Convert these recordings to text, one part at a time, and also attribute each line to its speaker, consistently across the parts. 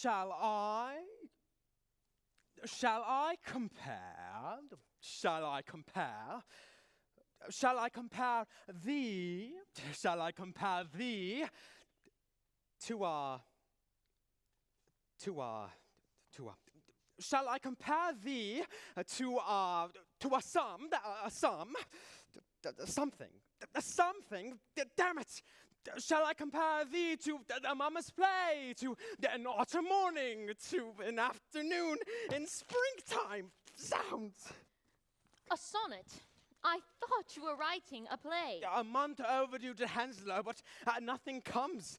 Speaker 1: Shall I compare? Shall I compare? Shall I compare thee? Shall I compare thee to a? Shall I compare thee to a something? Damn it! Shall I compare thee to a mama's play, to an autumn morning, to an afternoon in springtime? Sounds.
Speaker 2: A sonnet. I thought you were writing a play.
Speaker 1: A month overdue to Henslow, but nothing comes.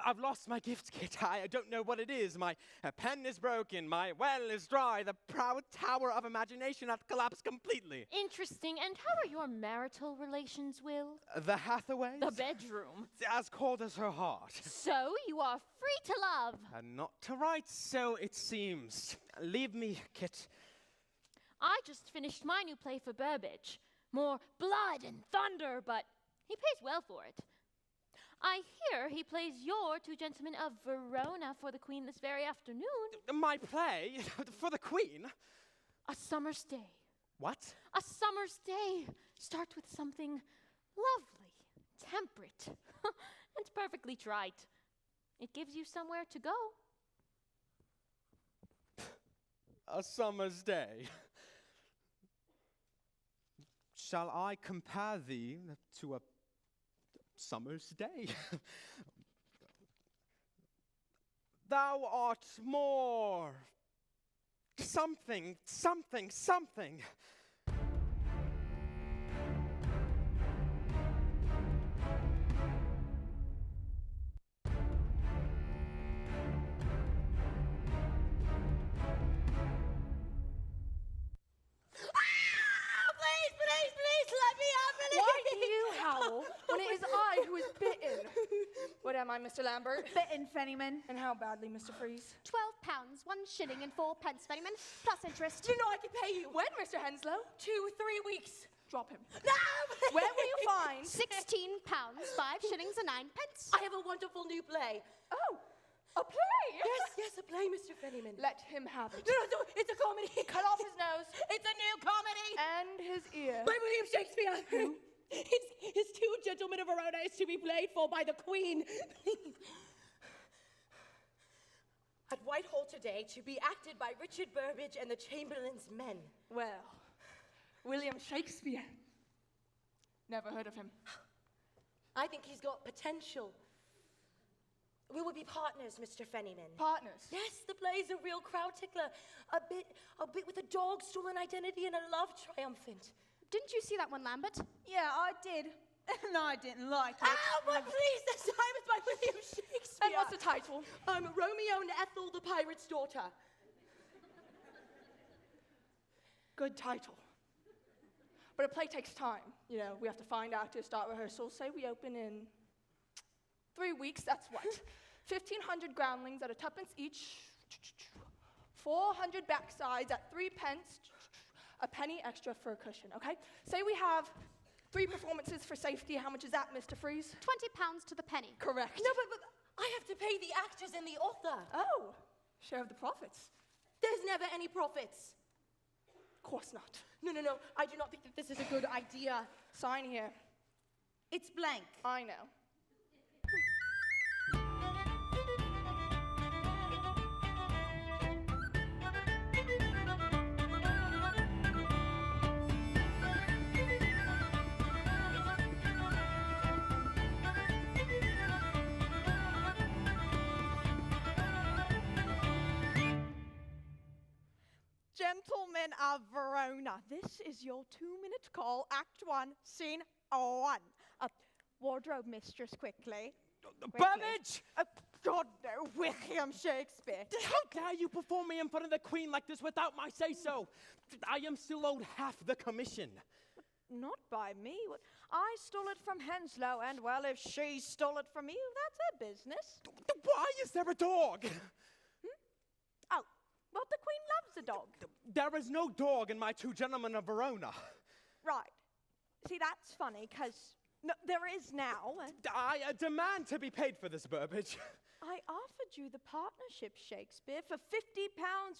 Speaker 1: I've lost my gift kit. I don't know what it is. My pen is broken. My well is dry. The proud tower of imagination has collapsed completely.
Speaker 2: Interesting. And how are your marital relations, Will?
Speaker 1: The Hathaways?
Speaker 2: The bedroom.
Speaker 1: As cold as her heart.
Speaker 2: So you are free to love.
Speaker 1: Not to write, so it seems. Leave me, Kit.
Speaker 2: I just finished my new play for Burbage. More blood and thunder, but he pays well for it. I hear he plays your Two Gentlemen of Verona for the Queen this very afternoon.
Speaker 1: My play? For the Queen?
Speaker 2: A summer's day.
Speaker 1: What?
Speaker 2: A summer's day. Start with something lovely, temperate, and perfectly trite. It gives you somewhere to go.
Speaker 1: A summer's day. Shall I compare thee to a summer's day? Thou art more something.
Speaker 3: Why do you howl when it is I who is bitten? What am I, Mr. Lambert?
Speaker 4: Bitten, Fennyman.
Speaker 3: And how badly, Mr. Freeze?
Speaker 5: £12, 1 shilling and 4 pence, Fennyman, plus interest.
Speaker 3: You know I can pay you. When, Mr. Henslow? 2-3 weeks. Drop him.
Speaker 5: No!
Speaker 3: Where will you find?
Speaker 5: £16, 5 shillings and 9 pence.
Speaker 6: I have a wonderful new play.
Speaker 3: Oh, a play?
Speaker 6: Yes, a play, Mr. Fennyman.
Speaker 3: Let him have it.
Speaker 6: No, it's a comedy.
Speaker 3: Cut off his nose.
Speaker 6: It's a new comedy.
Speaker 3: And his ear.
Speaker 6: By William Shakespeare. Who? His Two Gentlemen of Verona is to be played for by the Queen. At Whitehall today, to be acted by Richard Burbage and the Chamberlain's Men.
Speaker 3: Well, William Shakespeare. Never heard of him.
Speaker 6: I think he's got potential. We will be partners, Mr. Fennyman.
Speaker 3: Partners?
Speaker 6: Yes, the play's a real crowd tickler. A bit with a dog, stolen identity, and a love triumphant.
Speaker 5: Didn't you see that one, Lambert?
Speaker 4: Yeah, I did. And I didn't like it.
Speaker 6: Oh, but please, this time it's by William Shakespeare.
Speaker 3: And what's the title?
Speaker 6: Romeo and Ethel, the pirate's daughter.
Speaker 3: Good title. But a play takes time. You know, we have to find actors, start rehearsals. Say we open in 3 weeks, that's what? 1,500 groundlings at a tuppence each. 400 backsides at 3 pence. A penny extra for a cushion, okay? Say we have 3 performances for safety. How much is that, Mr. Freeze?
Speaker 5: £20 to the penny.
Speaker 3: Correct.
Speaker 6: No, but I have to pay the actors and the author.
Speaker 3: Oh, share of the profits.
Speaker 6: There's never any profits.
Speaker 3: Of course not.
Speaker 6: No, I do not think that this is a good idea.
Speaker 3: Sign here.
Speaker 4: It's blank.
Speaker 3: I know.
Speaker 4: Gentlemen of Verona, this is your 2-minute call, Act 1, Scene 1. Wardrobe mistress, quickly.
Speaker 1: Burbage!
Speaker 4: God, no, William Shakespeare.
Speaker 1: How dare you perform me in front of the Queen like this without my say-so? I am still owed half the commission.
Speaker 4: Not by me. I stole it from Henslow, and, well, if she stole it from you, that's her business.
Speaker 1: Why is there a dog?
Speaker 4: Oh, well, the Queen loves a dog.
Speaker 1: There is no dog in my Two Gentlemen of Verona.
Speaker 4: Right. See, that's funny, because there is now.
Speaker 1: I demand to be paid for this, Burbage.
Speaker 4: I offered offered you the partnership, Shakespeare. For £50,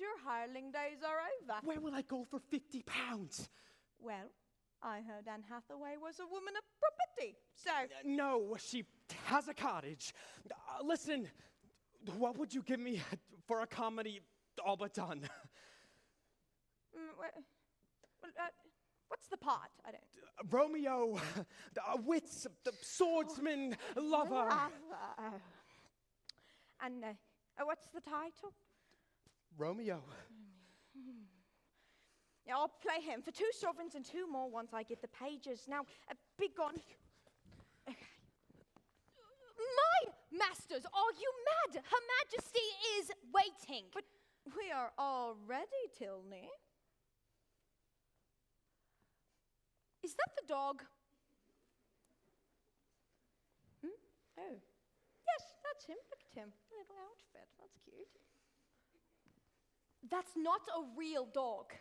Speaker 4: your hireling days are over.
Speaker 1: Where will I go for £50?
Speaker 4: Well, I heard Anne Hathaway was a woman of property, so...
Speaker 1: No, she has a cottage. Listen, what would you give me for a comedy all but done?
Speaker 4: What's the part? I don't...
Speaker 1: Romeo, the wits, the swordsman, lover.
Speaker 4: And what's the title?
Speaker 1: Romeo.
Speaker 4: Yeah, I'll play him for 2 sovereigns and 2 more once I get the pages. Now, be gone.
Speaker 2: My masters, are you mad? Her Majesty is waiting.
Speaker 4: But we are already, Tilney. Is that the dog? Oh. Yes, that's him. Look at him. A little outfit. That's cute.
Speaker 2: That's not a real dog.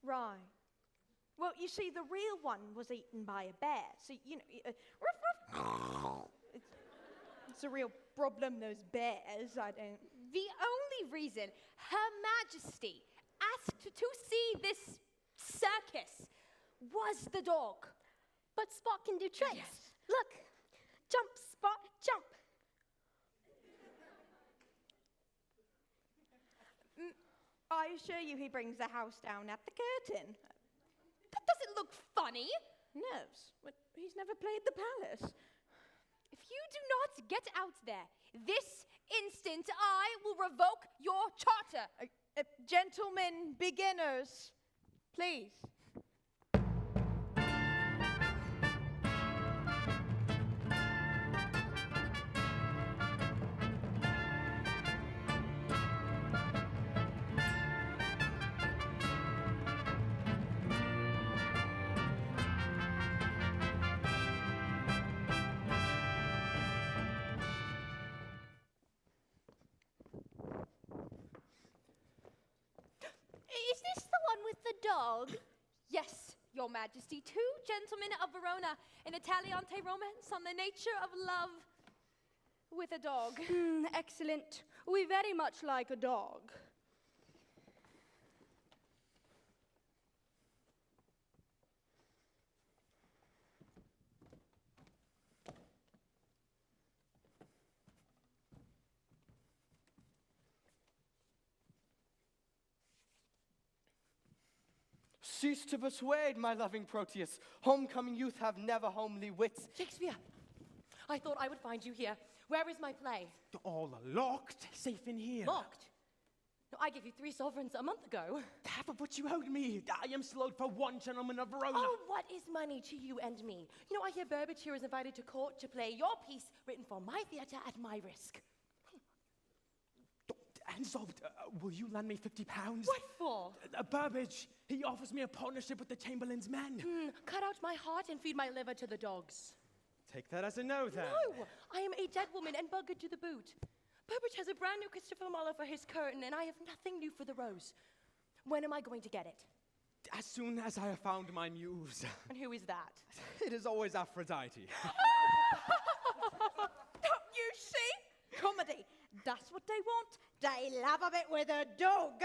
Speaker 4: Right. Well, you see, the real one was eaten by a bear. So, you know, it's a real problem, those bears. I don't...
Speaker 2: The only reason Her Majesty asked to see this circus was the dog.
Speaker 5: But Spot can do tricks.
Speaker 2: Yes.
Speaker 5: Look. Jump, Spot, jump.
Speaker 4: I assure you he brings the house down at the curtain.
Speaker 2: That doesn't look funny.
Speaker 4: Nerves. But he's never played the palace.
Speaker 2: If you do not get out there this instant, I will revoke your charter.
Speaker 4: Gentlemen, beginners, please.
Speaker 2: Is this the one with the dog? Yes, Your Majesty. 2 gentlemen of Verona, an Italiante romance on the nature of love with a dog.
Speaker 5: Excellent. We very much like a dog.
Speaker 7: Cease to persuade, my loving Proteus. Homecoming youth have never homely wits.
Speaker 6: Shakespeare, I thought I would find you here. Where is my play?
Speaker 1: All locked, safe in here.
Speaker 6: Locked? No, I gave you 3 sovereigns a month ago.
Speaker 1: Half of what you owed me. I am still owed for 1 gentleman of Verona.
Speaker 6: Oh, what is money to you and me? You know, I hear Burbage here is invited to court to play your piece written for my theatre at my risk.
Speaker 1: And so, will you lend me £50?
Speaker 6: What for?
Speaker 1: Burbage, he offers me a partnership with the Chamberlain's men.
Speaker 6: Cut out my heart and feed my liver to the dogs.
Speaker 1: Take that as a no, then.
Speaker 6: No, I am a dead woman and buggered to the boot. Burbage has a brand new Christopher Marlowe for his curtain, and I have nothing new for the rose. When am I going to get it?
Speaker 1: As soon as I have found my muse.
Speaker 6: And who is that?
Speaker 1: It is always Aphrodite.
Speaker 4: You see? Comedy. That's what they want. They love a bit with a dog.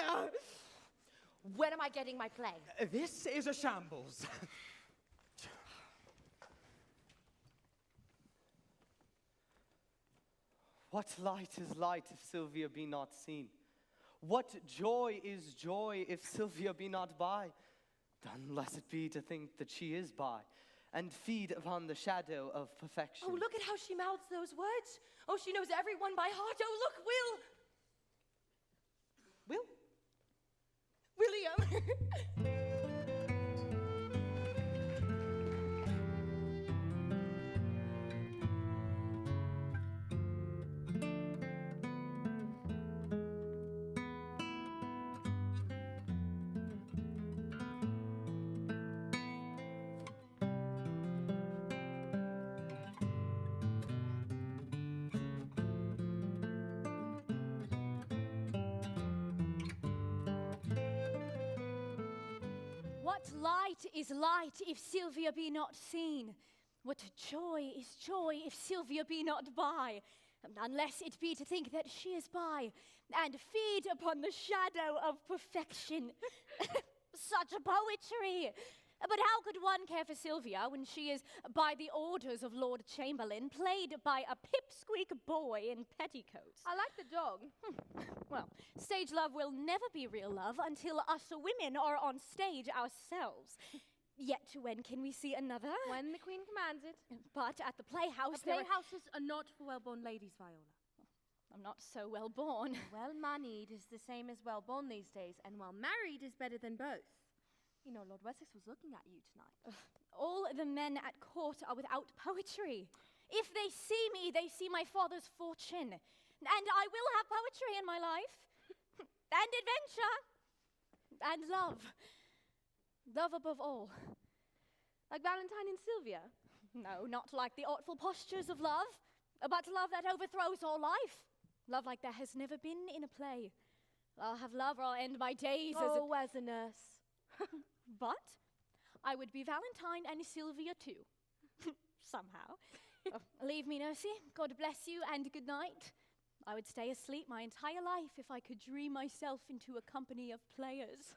Speaker 6: When am I getting my play?
Speaker 1: This is a shambles.
Speaker 7: What light is light if Sylvia be not seen? What joy is joy if Sylvia be not by? Unless it be to think that she is by, and feed upon the shadow of perfection.
Speaker 6: Oh, look at how she mouths those words. Oh, she knows everyone by heart. Oh, look, William.
Speaker 2: What light is light if Sylvia be not seen? What joy is joy if Sylvia be not by, unless it be to think that she is by, and feed upon the shadow of perfection. Such a poetry! But how could one care for Sylvia when she is, by the orders of Lord Chamberlain, played by a pipsqueak boy in petticoats?
Speaker 4: I like the dog.
Speaker 2: Well, stage love will never be real love until us women are on stage ourselves. Yet when can we see another?
Speaker 4: When the Queen commands it.
Speaker 2: But at the playhouse,
Speaker 8: Playhouses are not for well-born ladies, Viola.
Speaker 2: I'm not so well born.
Speaker 8: Well-manied is the same as well-born these days, and well-married is better than both. You know, Lord Wessex was looking at you tonight.
Speaker 2: All the men at court are without poetry. If they see me, they see my father's fortune. And I will have poetry in my life. And adventure. And love. Love above all.
Speaker 4: Like Valentine and Sylvia.
Speaker 2: No, not like the artful postures of love, but love that overthrows all life. Love like there has never been in a play. I'll have love or I'll end my days
Speaker 4: as a nurse.
Speaker 2: But I would be Valentine and Sylvia too. Somehow. Leave me, Nursey. God bless you and good night. I would stay asleep my entire life if I could dream myself into a company of players.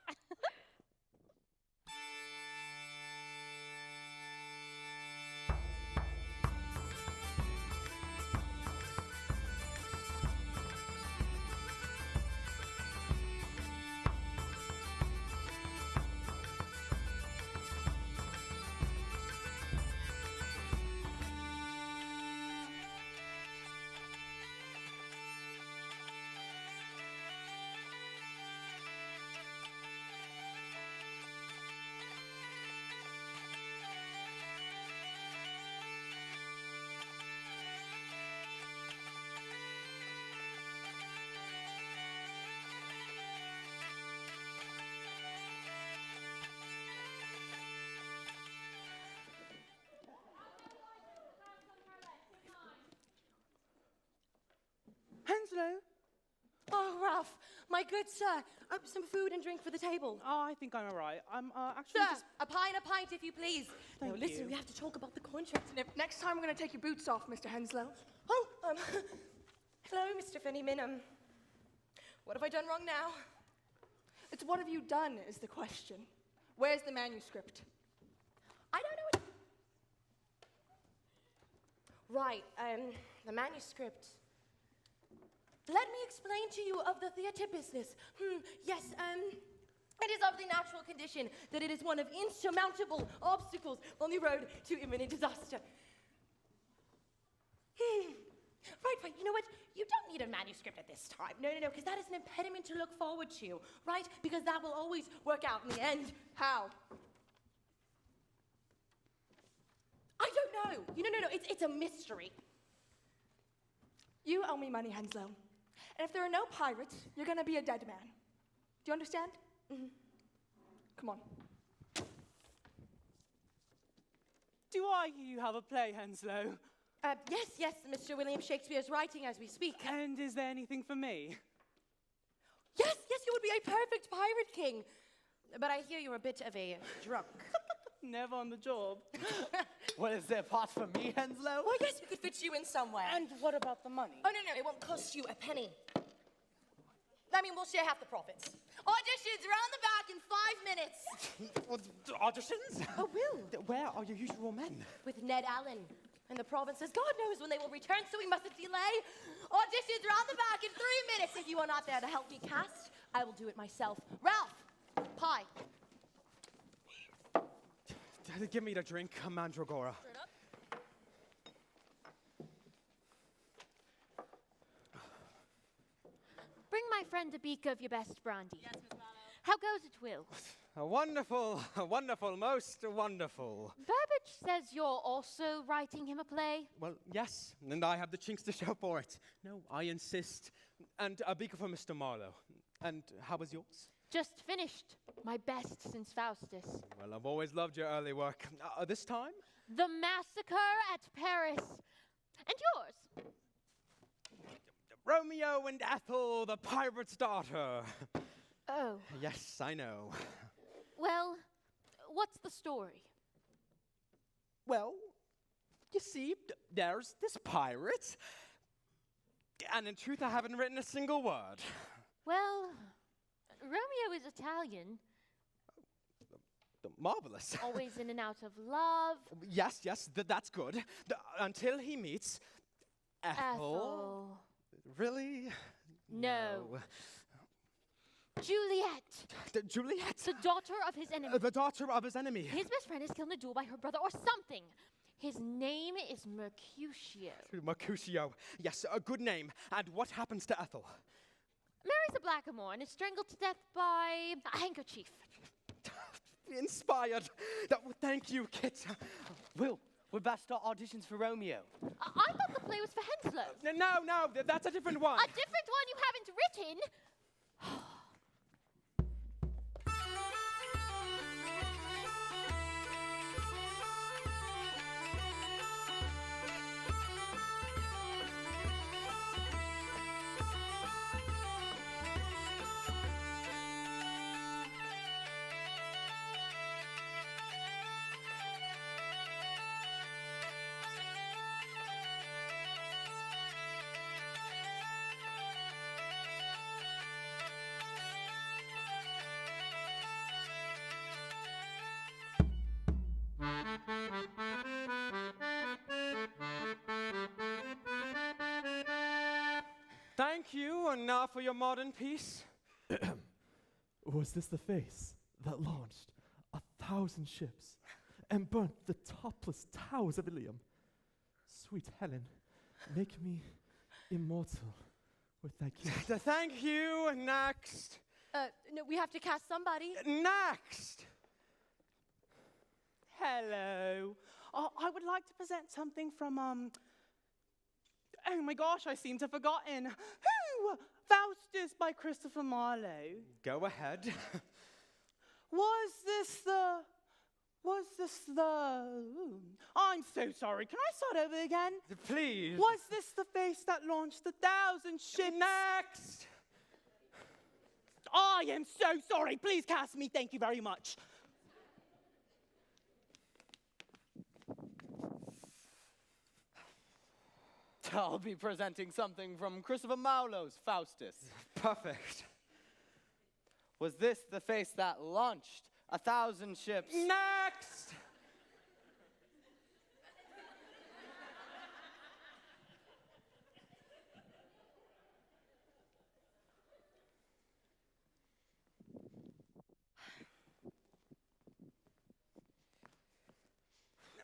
Speaker 9: Henslow?
Speaker 6: Oh, Ralph, my good sir. Some food and drink for the table.
Speaker 9: Oh, I think I'm all right. I'm actually
Speaker 6: Sir,
Speaker 9: just...
Speaker 6: a pie and a pint, if you please.
Speaker 9: Thank
Speaker 6: Listen,
Speaker 9: you.
Speaker 6: we have to talk about the contract and everything.
Speaker 3: Next time we're going to take your boots off, Mr. Henslow.
Speaker 6: Oh, hello, Mr. Fennyman. What have I done wrong now?
Speaker 3: It's what have you done is the question. Where's the manuscript?
Speaker 6: I don't know what... Right, the manuscript. Let me explain to you of the theatre business. Yes, it is of the natural condition that it is one of insurmountable obstacles on the road to imminent disaster. Right, you know what? You don't need a manuscript at this time. No, because that is an impediment to look forward to, right? Because that will always work out in the end.
Speaker 3: How?
Speaker 6: I don't know. No, it's a mystery.
Speaker 3: You owe me money, Henslow. And if there are no pirates, you're going to be a dead man. Do you understand?
Speaker 6: Mm-hmm.
Speaker 3: Come on.
Speaker 9: Do I hear you have a play, Henslow?
Speaker 6: Yes, Mr. William Shakespeare is writing as we speak.
Speaker 9: And is there anything for me?
Speaker 6: Yes, you would be a perfect pirate king. But I hear you're a bit of a drunk.
Speaker 9: Never on the job.
Speaker 7: Well, is there a part for me, Henslow?
Speaker 6: Well, yes, we could fit you in somewhere.
Speaker 9: And what about the money?
Speaker 6: Oh, no, it won't cost you a penny. I mean, we'll share half the profits. Auditions are on the back in 5 minutes.
Speaker 1: Auditions?
Speaker 6: Oh, Will.
Speaker 1: Where are your usual men?
Speaker 6: With Ned Allen. And the province says, God knows when they will return, so we mustn't delay. Auditions are on the back in 3 minutes. If you are not there to help me cast, I will do it myself. Ralph, pie.
Speaker 1: Give me the drink, Mandragora.
Speaker 6: Straight up.
Speaker 2: Bring my friend a beak of your best brandy.
Speaker 6: Yes, Miss Marlowe.
Speaker 2: How goes it, Will?
Speaker 1: Wonderful, most wonderful.
Speaker 2: Burbage says you're also writing him a play.
Speaker 1: Well, yes, and I have the chinks to show for it. No, I insist. And a beaker for Mr. Marlowe. And how was yours?
Speaker 2: Just finished. My best since Faustus.
Speaker 1: Well, I've always loved your early work. This time?
Speaker 2: The Massacre at Paris. And yours?
Speaker 1: Romeo and Ethel, the pirate's daughter.
Speaker 2: Oh.
Speaker 1: Yes, I know.
Speaker 2: Well, what's the story?
Speaker 1: Well, you see, there's this pirate. And in truth, I haven't written a single word.
Speaker 2: Well, Romeo is Italian.
Speaker 1: Marvelous.
Speaker 2: Always in and out of love.
Speaker 1: Yes, that's good. Until he meets Ethel. Really?
Speaker 2: No. Juliet.
Speaker 1: Juliet?
Speaker 2: The daughter of his enemy.
Speaker 1: The daughter of his enemy.
Speaker 2: His best friend is killed in a duel by her brother or something. His name is Mercutio.
Speaker 1: Mercutio. Yes, a good name. And what happens to Ethel?
Speaker 2: Marries a blackamoor and is strangled to death by a handkerchief.
Speaker 1: Inspired. Thank you, Kit.
Speaker 7: Will, we're about to start auditions for Romeo.
Speaker 2: I thought the play was for Henslow.
Speaker 1: No, that's a different one.
Speaker 2: A different one you haven't written?
Speaker 1: Thank you, and now for your modern piece.
Speaker 10: Was this the face that launched 1,000 ships and burnt the topless towers of Ilium? Sweet Helen, make me immortal with thy kiss.
Speaker 1: Thank you, next.
Speaker 6: No, we have to cast somebody.
Speaker 1: Next!
Speaker 9: Hello. I would like to present something from, oh my gosh, I seem to have forgotten. Who? Faustus by Christopher Marlowe.
Speaker 1: Go ahead.
Speaker 9: Was this the... I'm so sorry. Can I start over again?
Speaker 1: Please.
Speaker 9: Was this the face that launched 1,000 ships?
Speaker 1: Next!
Speaker 9: I am so sorry. Please cast me. Thank you very much.
Speaker 7: I'll be presenting something from Christopher Marlowe's Faustus.
Speaker 1: Perfect.
Speaker 7: Was this the face that launched 1,000 ships?
Speaker 1: Next!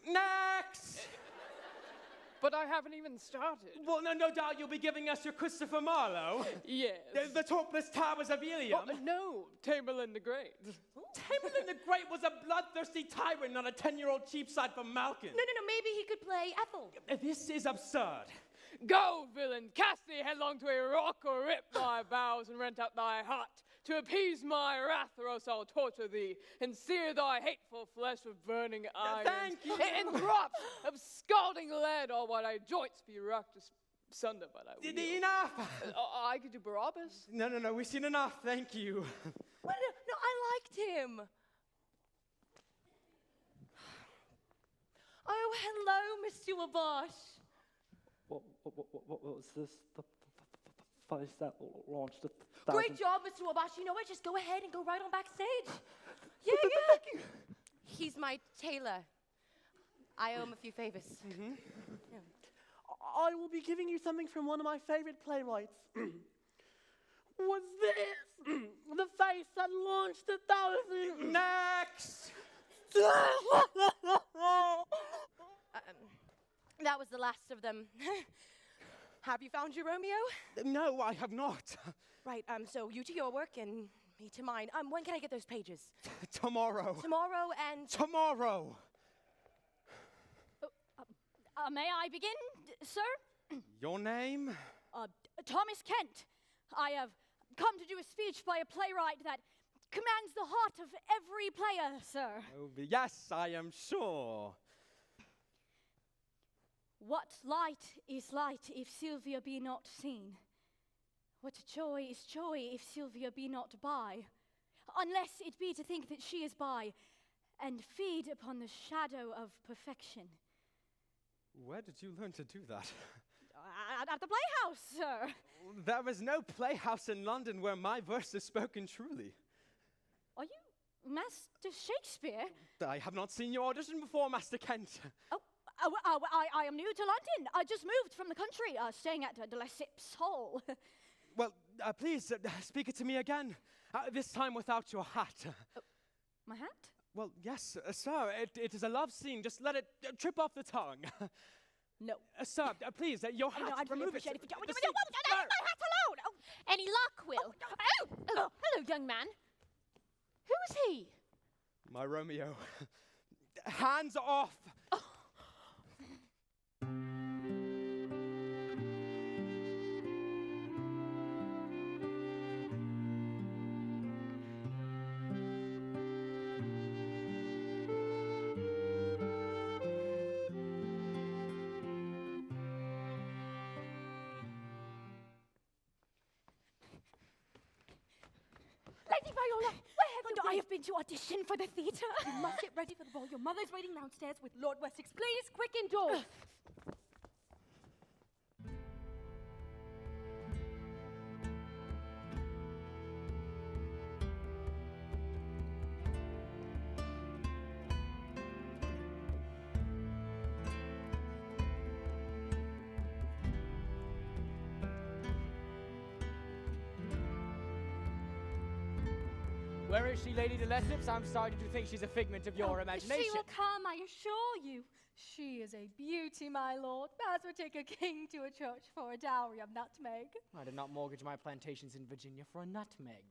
Speaker 1: Next!
Speaker 11: But I haven't even started.
Speaker 1: Well, no doubt you'll be giving us your Christopher Marlowe.
Speaker 11: Yes.
Speaker 1: The topless towers of Ilium.
Speaker 11: Oh, no, Tamerlane the Great.
Speaker 1: Tamerlane the Great was a bloodthirsty tyrant, not a 10-year-old cheapside from Malkin.
Speaker 6: No, maybe he could play Ethel.
Speaker 1: This is absurd.
Speaker 11: Go, villain, cast thee headlong to a rock, or rip thy boughs and rent out thy heart. To appease my wrath, or else I'll torture thee, and sear thy hateful flesh with burning irons.
Speaker 1: Thank you.
Speaker 11: And drops of scalding lead, all while thy joints be racked asunder by thy wheel.
Speaker 1: Enough!
Speaker 11: I could do Barabbas.
Speaker 1: No, we've seen enough, thank you.
Speaker 6: Well, no, I liked him. Oh, hello, Mr. Wabash.
Speaker 10: What was this? The face that launched 1,000...
Speaker 6: Great job, Mr. Wabash. You know what? Just go ahead and go right on backstage. Yeah. He's my tailor. I owe him a few favors.
Speaker 9: Mm-hmm. Yeah. I will be giving you something from one of my favorite playwrights. Was this the face that launched 1,000...
Speaker 1: Next!
Speaker 6: That was the last of them. Have you found your Romeo?
Speaker 1: No, I have not.
Speaker 6: Right, so you to your work and me to mine. When can I get those pages?
Speaker 1: Tomorrow.
Speaker 6: Tomorrow and...
Speaker 1: Tomorrow!
Speaker 12: May I begin, sir?
Speaker 1: Your name?
Speaker 12: Thomas Kent. I have come to do a speech by a playwright that commands the heart of every player, sir.
Speaker 1: Oh, yes, I am sure.
Speaker 12: What light is light if Sylvia be not seen? What joy is joy if Sylvia be not by? Unless it be to think that she is by, and feed upon the shadow of perfection.
Speaker 1: Where did you learn to do that?
Speaker 12: At the playhouse, sir.
Speaker 1: There is no playhouse in London where my verse is spoken truly.
Speaker 12: Are you Master Shakespeare?
Speaker 1: I have not seen your audition before, Master Kent.
Speaker 12: I am new to London. I just moved from the country, staying at De Lesseps Hall.
Speaker 1: Well, please, speak it to me again. This time without your hat.
Speaker 12: My hat?
Speaker 1: Well, yes, sir, it is a love scene. Just let it trip off the tongue.
Speaker 12: No.
Speaker 1: Sir, please, your hat.
Speaker 12: No, I'd really
Speaker 1: remove
Speaker 12: appreciate it.
Speaker 1: it.
Speaker 12: Leave my hat alone! Oh.
Speaker 2: Any luck, Will? Oh, hello, young man. Who is he?
Speaker 1: My Romeo. Hands off!
Speaker 12: Lady Viola, where have you been? I have been to audition for the theatre.
Speaker 6: You must get ready for the ball. Your mother's waiting downstairs with Lord Wessex. Please, quick indoors.
Speaker 13: Where is she, Lady de Lesseps? I'm starting to think she's a figment of your imagination.
Speaker 6: She will come, I assure you. She is a beauty, my lord. As would take a king to a church for a dowry of nutmeg.
Speaker 13: I did not mortgage my plantations in Virginia for a nutmeg.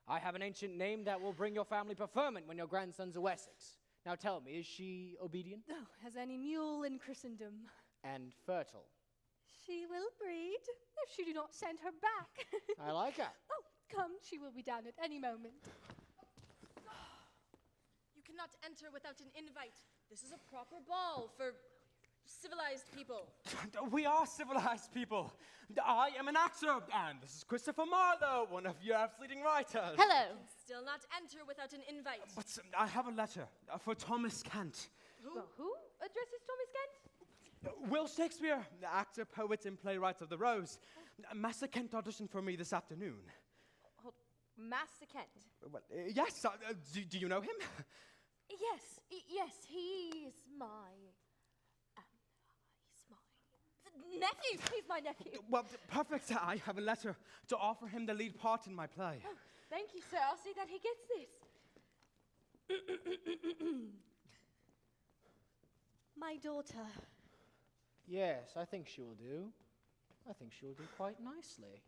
Speaker 13: I have an ancient name that will bring your family preferment when your grandson's a Wessex. Now tell me, is she obedient?
Speaker 6: Oh, as any mule in Christendom.
Speaker 13: And fertile?
Speaker 6: She will breed, if she do not send her back.
Speaker 13: I like her.
Speaker 6: Oh, come, she will be down at any moment.
Speaker 14: You cannot enter without an invite. This is a proper ball for civilized people.
Speaker 1: We are civilized people. I am an actor, and this is Christopher Marlowe, one of your leading writers.
Speaker 2: Hello.
Speaker 14: Still not enter without an invite.
Speaker 1: But I have a letter for Thomas Kent.
Speaker 6: Who addresses Thomas Kent?
Speaker 1: Will Shakespeare, the actor, poet, and playwright of the Rose. Master Kent auditioned for me this afternoon.
Speaker 6: Master Kent.
Speaker 1: Well, yes, do you know him?
Speaker 6: Yes, he's my nephew. He's my nephew.
Speaker 1: Well, perfect. I have a letter to offer him the lead part in my play.
Speaker 6: Oh, thank you, sir. I'll see that he gets this. My daughter.
Speaker 13: Yes, I think she will do. I think she will do quite nicely.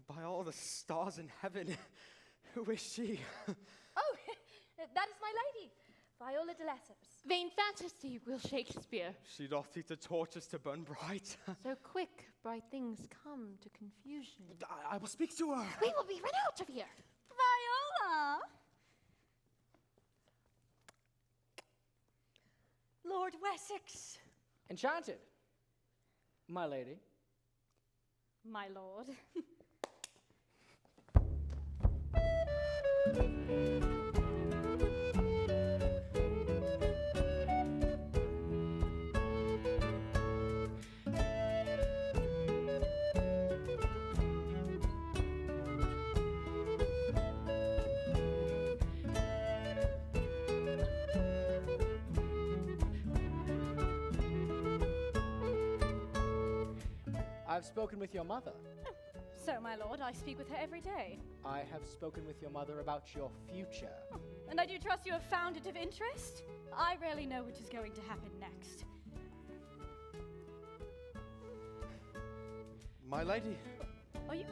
Speaker 1: By all the stars in heaven, who is she?
Speaker 6: Oh, that is my lady, Viola de Lesseps.
Speaker 2: Vain fantasy, Will Shakespeare.
Speaker 1: She doth eat the torches to burn bright.
Speaker 2: So quick, bright things come to confusion.
Speaker 1: I will speak to her.
Speaker 2: We will be run out of here.
Speaker 6: Viola! Lord Wessex.
Speaker 13: Enchanted, my lady.
Speaker 12: My lord.
Speaker 13: I've spoken with your mother.
Speaker 12: So, my lord, I speak with her every day.
Speaker 13: I have spoken with your mother about your future.
Speaker 12: And I do trust you have found it of interest. I rarely know what is going to happen next.
Speaker 1: My lady.
Speaker 12: Are you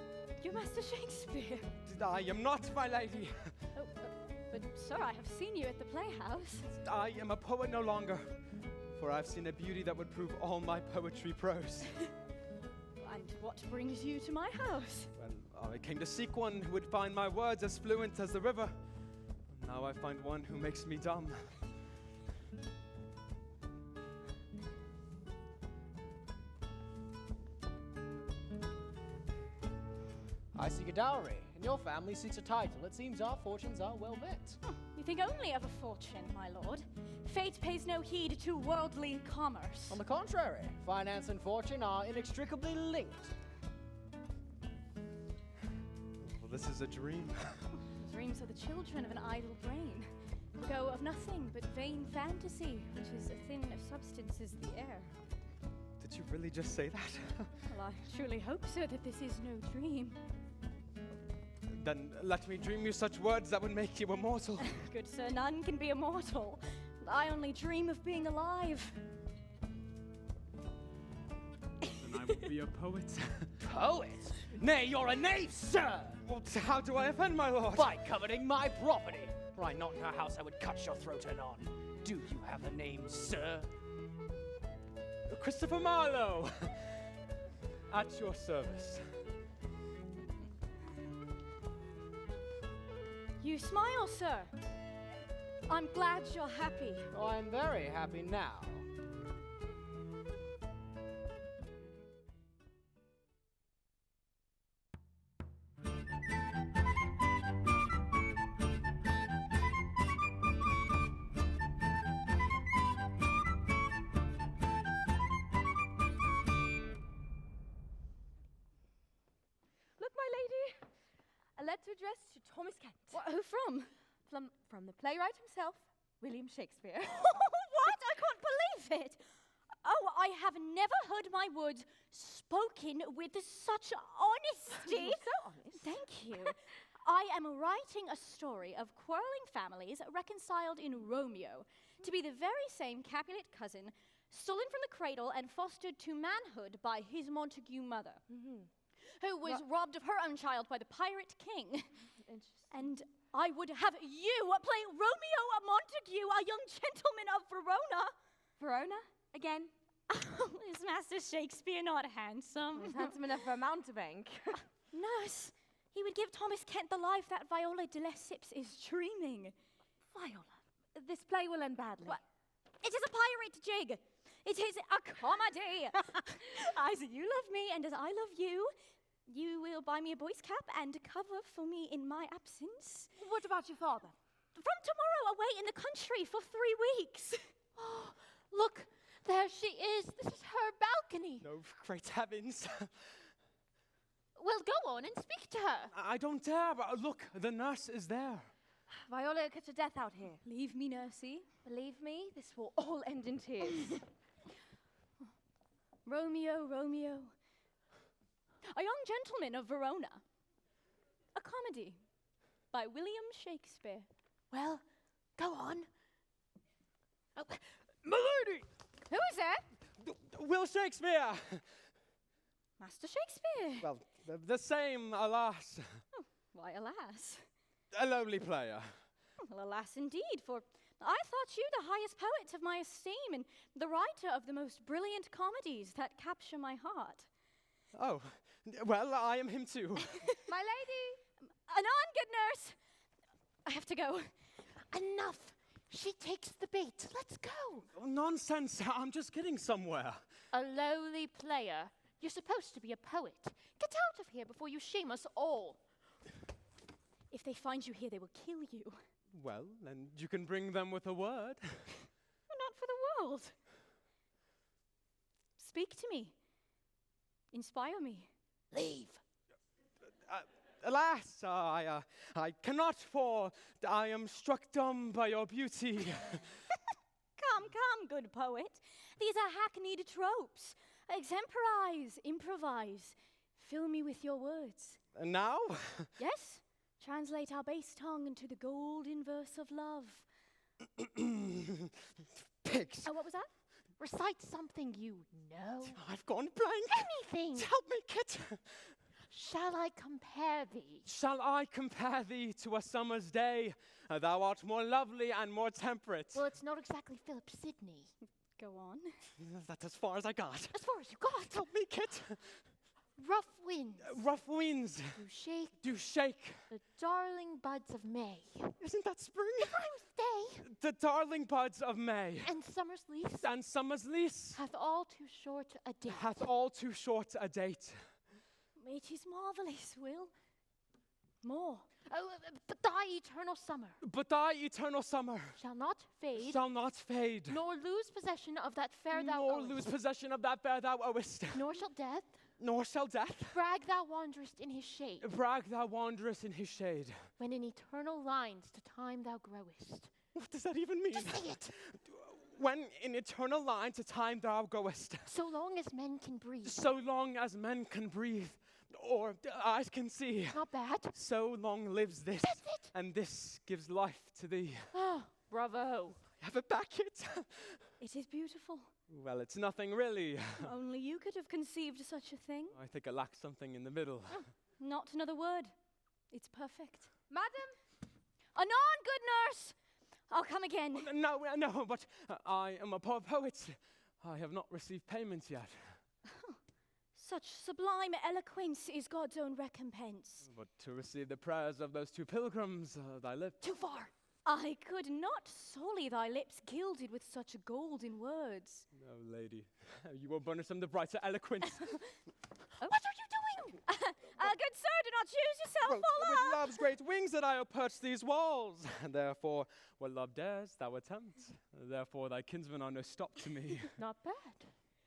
Speaker 12: Master Shakespeare?
Speaker 1: I am not my lady.
Speaker 12: Oh, but sir, I have seen you at the playhouse.
Speaker 1: I am a poet no longer, for I've seen a beauty that would prove all my poetry prose.
Speaker 12: And what brings you to my house?
Speaker 1: Well, I came to seek one who would find my words as fluent as the river. Now I find one who makes me dumb.
Speaker 13: I seek a dowry, and your family seeks a title. It seems our fortunes are well met.
Speaker 12: You think only of a fortune, my lord. Fate fate pays no heed to worldly commerce.
Speaker 13: On the contrary, finance and fortune are inextricably linked.
Speaker 1: Well, this is a dream.
Speaker 12: Dreams are the children of an idle brain. Go of nothing but vain fantasy, which is a thin of substance as the air.
Speaker 1: Did you really just say that?
Speaker 12: Well, I truly hope, sir, that this is no dream.
Speaker 1: Then let me dream you such words that would make you immortal.
Speaker 12: Good sir, none can be immortal. I only dream of being alive.
Speaker 1: Then I will be a poet.
Speaker 13: Poet? Nay, you're a knave, sir!
Speaker 1: Well, how do I offend, my lord?
Speaker 13: By coveting my property. Were I not in her house, I would cut your throat anon. Do you have a name, sir?
Speaker 1: Christopher Marlowe. At your service.
Speaker 12: You smile, sir. I'm glad you're happy.
Speaker 13: Oh, I'm very happy now.
Speaker 8: Look, my lady. A letter addressed to Thomas Kent.
Speaker 12: Who from?
Speaker 8: From the playwright himself, William Shakespeare.
Speaker 12: What? I can't believe it. Oh, I have never heard my words spoken with such honesty.
Speaker 8: You're so honest.
Speaker 12: Thank you. I am writing a story of quarreling families reconciled in Romeo to be the very same Capulet cousin stolen from the cradle and fostered to manhood by his Montague mother, who was robbed of her own child by the pirate king. And I would have you play Romeo Montague, a young gentleman of Verona.
Speaker 8: Verona? Again?
Speaker 12: Is Master Shakespeare not handsome?
Speaker 8: He's handsome enough for a mountebank.
Speaker 12: Nurse, he would give Thomas Kent the life that Viola de Lesseps is dreaming.
Speaker 8: Viola, this play will end badly.
Speaker 12: What? It is a pirate jig. It is a comedy. As you love me and as I love you, you will buy me a boy's cap and cover for me in my absence.
Speaker 8: What about your father?
Speaker 12: From tomorrow away in the country for 3 weeks.
Speaker 2: Oh, look, there she is. This is her balcony.
Speaker 1: No, great heavens.
Speaker 2: Well, go on and speak to her.
Speaker 1: I don't dare, but look, the nurse is there.
Speaker 8: Viola, catch a death out here.
Speaker 12: Leave me, nursey.
Speaker 8: Believe me, this will all end in tears.
Speaker 12: Romeo, Romeo. A young gentleman of Verona. A comedy by William Shakespeare.
Speaker 2: Well, go on.
Speaker 1: Oh, milady!
Speaker 12: Who is there?
Speaker 1: Will Shakespeare!
Speaker 12: Master Shakespeare.
Speaker 1: Well, the same, alas.
Speaker 12: Oh, why, alas.
Speaker 1: A lowly player.
Speaker 12: Well, alas indeed, for I thought you the highest poet of my esteem and the writer of the most brilliant comedies that capture my heart.
Speaker 1: Oh, well, I am him too.
Speaker 8: My lady!
Speaker 12: Anon, good nurse. I have to go.
Speaker 2: Enough. She takes the bait. Let's go.
Speaker 1: Oh, nonsense. I'm just getting somewhere.
Speaker 2: A lowly player. You're supposed to be a poet. Get out of here before you shame us all.
Speaker 12: If they find you here, they will kill you.
Speaker 1: Well, then you can bring them with a word.
Speaker 12: Not for the world. Speak to me. Inspire me.
Speaker 2: Leave.
Speaker 1: Alas, I cannot, for I am struck dumb by your beauty.
Speaker 12: Come, good poet. These are hackneyed tropes. Exemporize, improvise. Fill me with your words.
Speaker 1: And now?
Speaker 12: Yes? Translate our base tongue into the golden verse of love.
Speaker 1: Pigs.
Speaker 12: Oh, what was that?
Speaker 2: Recite something you know.
Speaker 1: I've gone blank.
Speaker 2: Anything.
Speaker 1: Help me, Kit.
Speaker 2: Shall I compare thee?
Speaker 1: Shall I compare thee to a summer's day? Thou art more lovely and more temperate.
Speaker 2: Well, it's not exactly Philip Sidney.
Speaker 12: Go on.
Speaker 1: That's as far as I got.
Speaker 2: As far as you got.
Speaker 1: Help me, Kit.
Speaker 2: Rough winds.
Speaker 1: Rough winds.
Speaker 2: Do shake.
Speaker 1: The
Speaker 2: darling buds of May.
Speaker 1: Isn't that spring?
Speaker 2: It rhymes day.
Speaker 1: The darling buds of May.
Speaker 2: And summer's lease.
Speaker 1: And summer's lease.
Speaker 2: Hath all too short a date.
Speaker 1: Hath all too short a date.
Speaker 12: It is marvelous, Will. More.
Speaker 2: But thy eternal summer
Speaker 1: But thy eternal summer
Speaker 2: shall not fade,
Speaker 1: shall not fade,
Speaker 2: nor lose possession of that fair thou
Speaker 1: nor
Speaker 2: owest.
Speaker 1: lose possession of that fair thou owest.
Speaker 2: Nor shall death
Speaker 1: Nor shall death
Speaker 2: brag thou wanderest in his shade,
Speaker 1: brag thou wanderest in his shade.
Speaker 2: when in eternal lines to time thou growest.
Speaker 1: What does that even mean?
Speaker 2: Just say it.
Speaker 1: When in eternal line to time thou goest,
Speaker 2: So long as men can breathe.
Speaker 1: so long as men can breathe, or eyes can see,
Speaker 2: Not bad.
Speaker 1: so long lives this,
Speaker 2: That's it.
Speaker 1: and this gives life to thee.
Speaker 2: Oh, bravo.
Speaker 1: Have it back it.
Speaker 12: It is beautiful.
Speaker 1: Well, it's nothing really.
Speaker 12: Only you could have conceived such a thing.
Speaker 1: I think it lacks something in the middle.
Speaker 12: Not another word. It's perfect.
Speaker 8: Madam,
Speaker 12: Anon, good nurse! I'll come again.
Speaker 1: No, but I am a poor poet. I have not received payment yet.
Speaker 12: Such sublime eloquence is God's own recompense.
Speaker 1: But to receive the prayers of those two pilgrims, thy lips.
Speaker 2: Too far.
Speaker 12: I could not sully thy lips gilded with such golden words.
Speaker 1: No, lady, you will burnish them the brighter eloquence.
Speaker 2: What are you doing?
Speaker 12: Good sir, do not choose yourself,
Speaker 1: With
Speaker 12: Allah!
Speaker 1: love's great wings that I have perched these walls. And therefore, what love dares, thou attempt. Therefore, thy kinsmen are no stop to me.
Speaker 2: Not bad.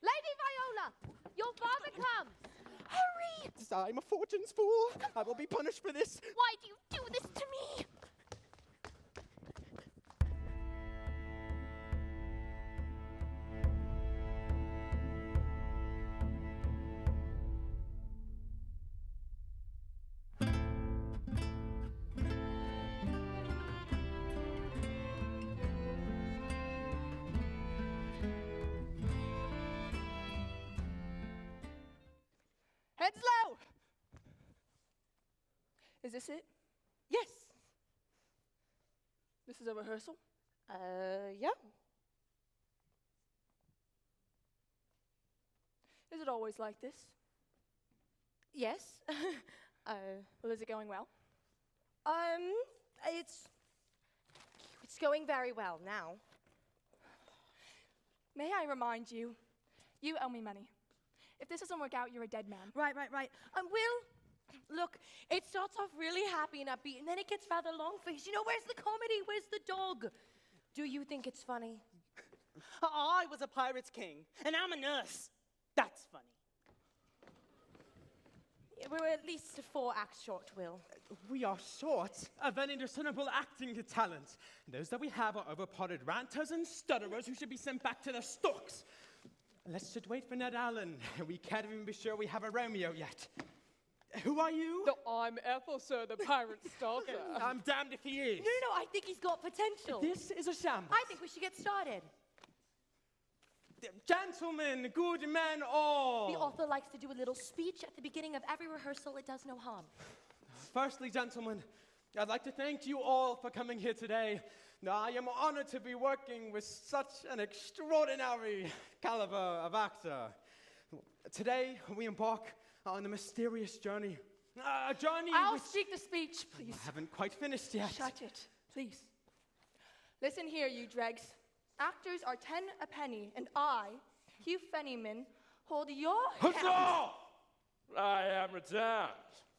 Speaker 8: Lady Viola, your father comes.
Speaker 2: Hurry!
Speaker 1: I'm a fortune's fool. I will be punished for this.
Speaker 2: Why do you do this to me?
Speaker 3: Heads low! Is this it?
Speaker 6: Yes.
Speaker 3: This is a rehearsal?
Speaker 6: Yeah.
Speaker 3: Is it always like this?
Speaker 6: Yes.
Speaker 3: Well, is it going well?
Speaker 6: It's going very well now.
Speaker 3: May I remind you, you owe me money. If this doesn't work out, you're a dead man.
Speaker 6: Right. Will, look, it starts off really happy and upbeat, and then it gets rather long-faced. You know, where's the comedy? Where's the dog? Do you think it's funny?
Speaker 9: I was a pirate's king, and I'm a nurse. That's funny.
Speaker 6: Yeah, we're at least 4 acts short, Will.
Speaker 1: We are short of any discernible acting talent. Those that we have are overpotted ranters and stutterers who should be sent back to their stocks. Let's just wait for Ned Allen. We can't even be sure we have a Romeo yet. Who are you?
Speaker 11: No, I'm Ethel, sir, the pirate stalker.
Speaker 1: I'm damned if he is.
Speaker 6: No, I think he's got potential.
Speaker 1: This is a shambles.
Speaker 6: I think we should get started.
Speaker 1: Gentlemen, good men all.
Speaker 6: The author likes to do a little speech at the beginning of every rehearsal. It does no harm.
Speaker 1: Firstly, gentlemen, I'd like to thank you all for coming here today. I am honored to be working with such an extraordinary caliber of actor. Today, we embark on a mysterious journey. A journey
Speaker 3: I'll speak the speech, please.
Speaker 1: I haven't quite finished yet.
Speaker 3: Shut it, please. Listen here, you dregs. Actors are 10 a penny, and I, Hugh Fennyman, hold your hand.
Speaker 15: Huzzah! I am returned.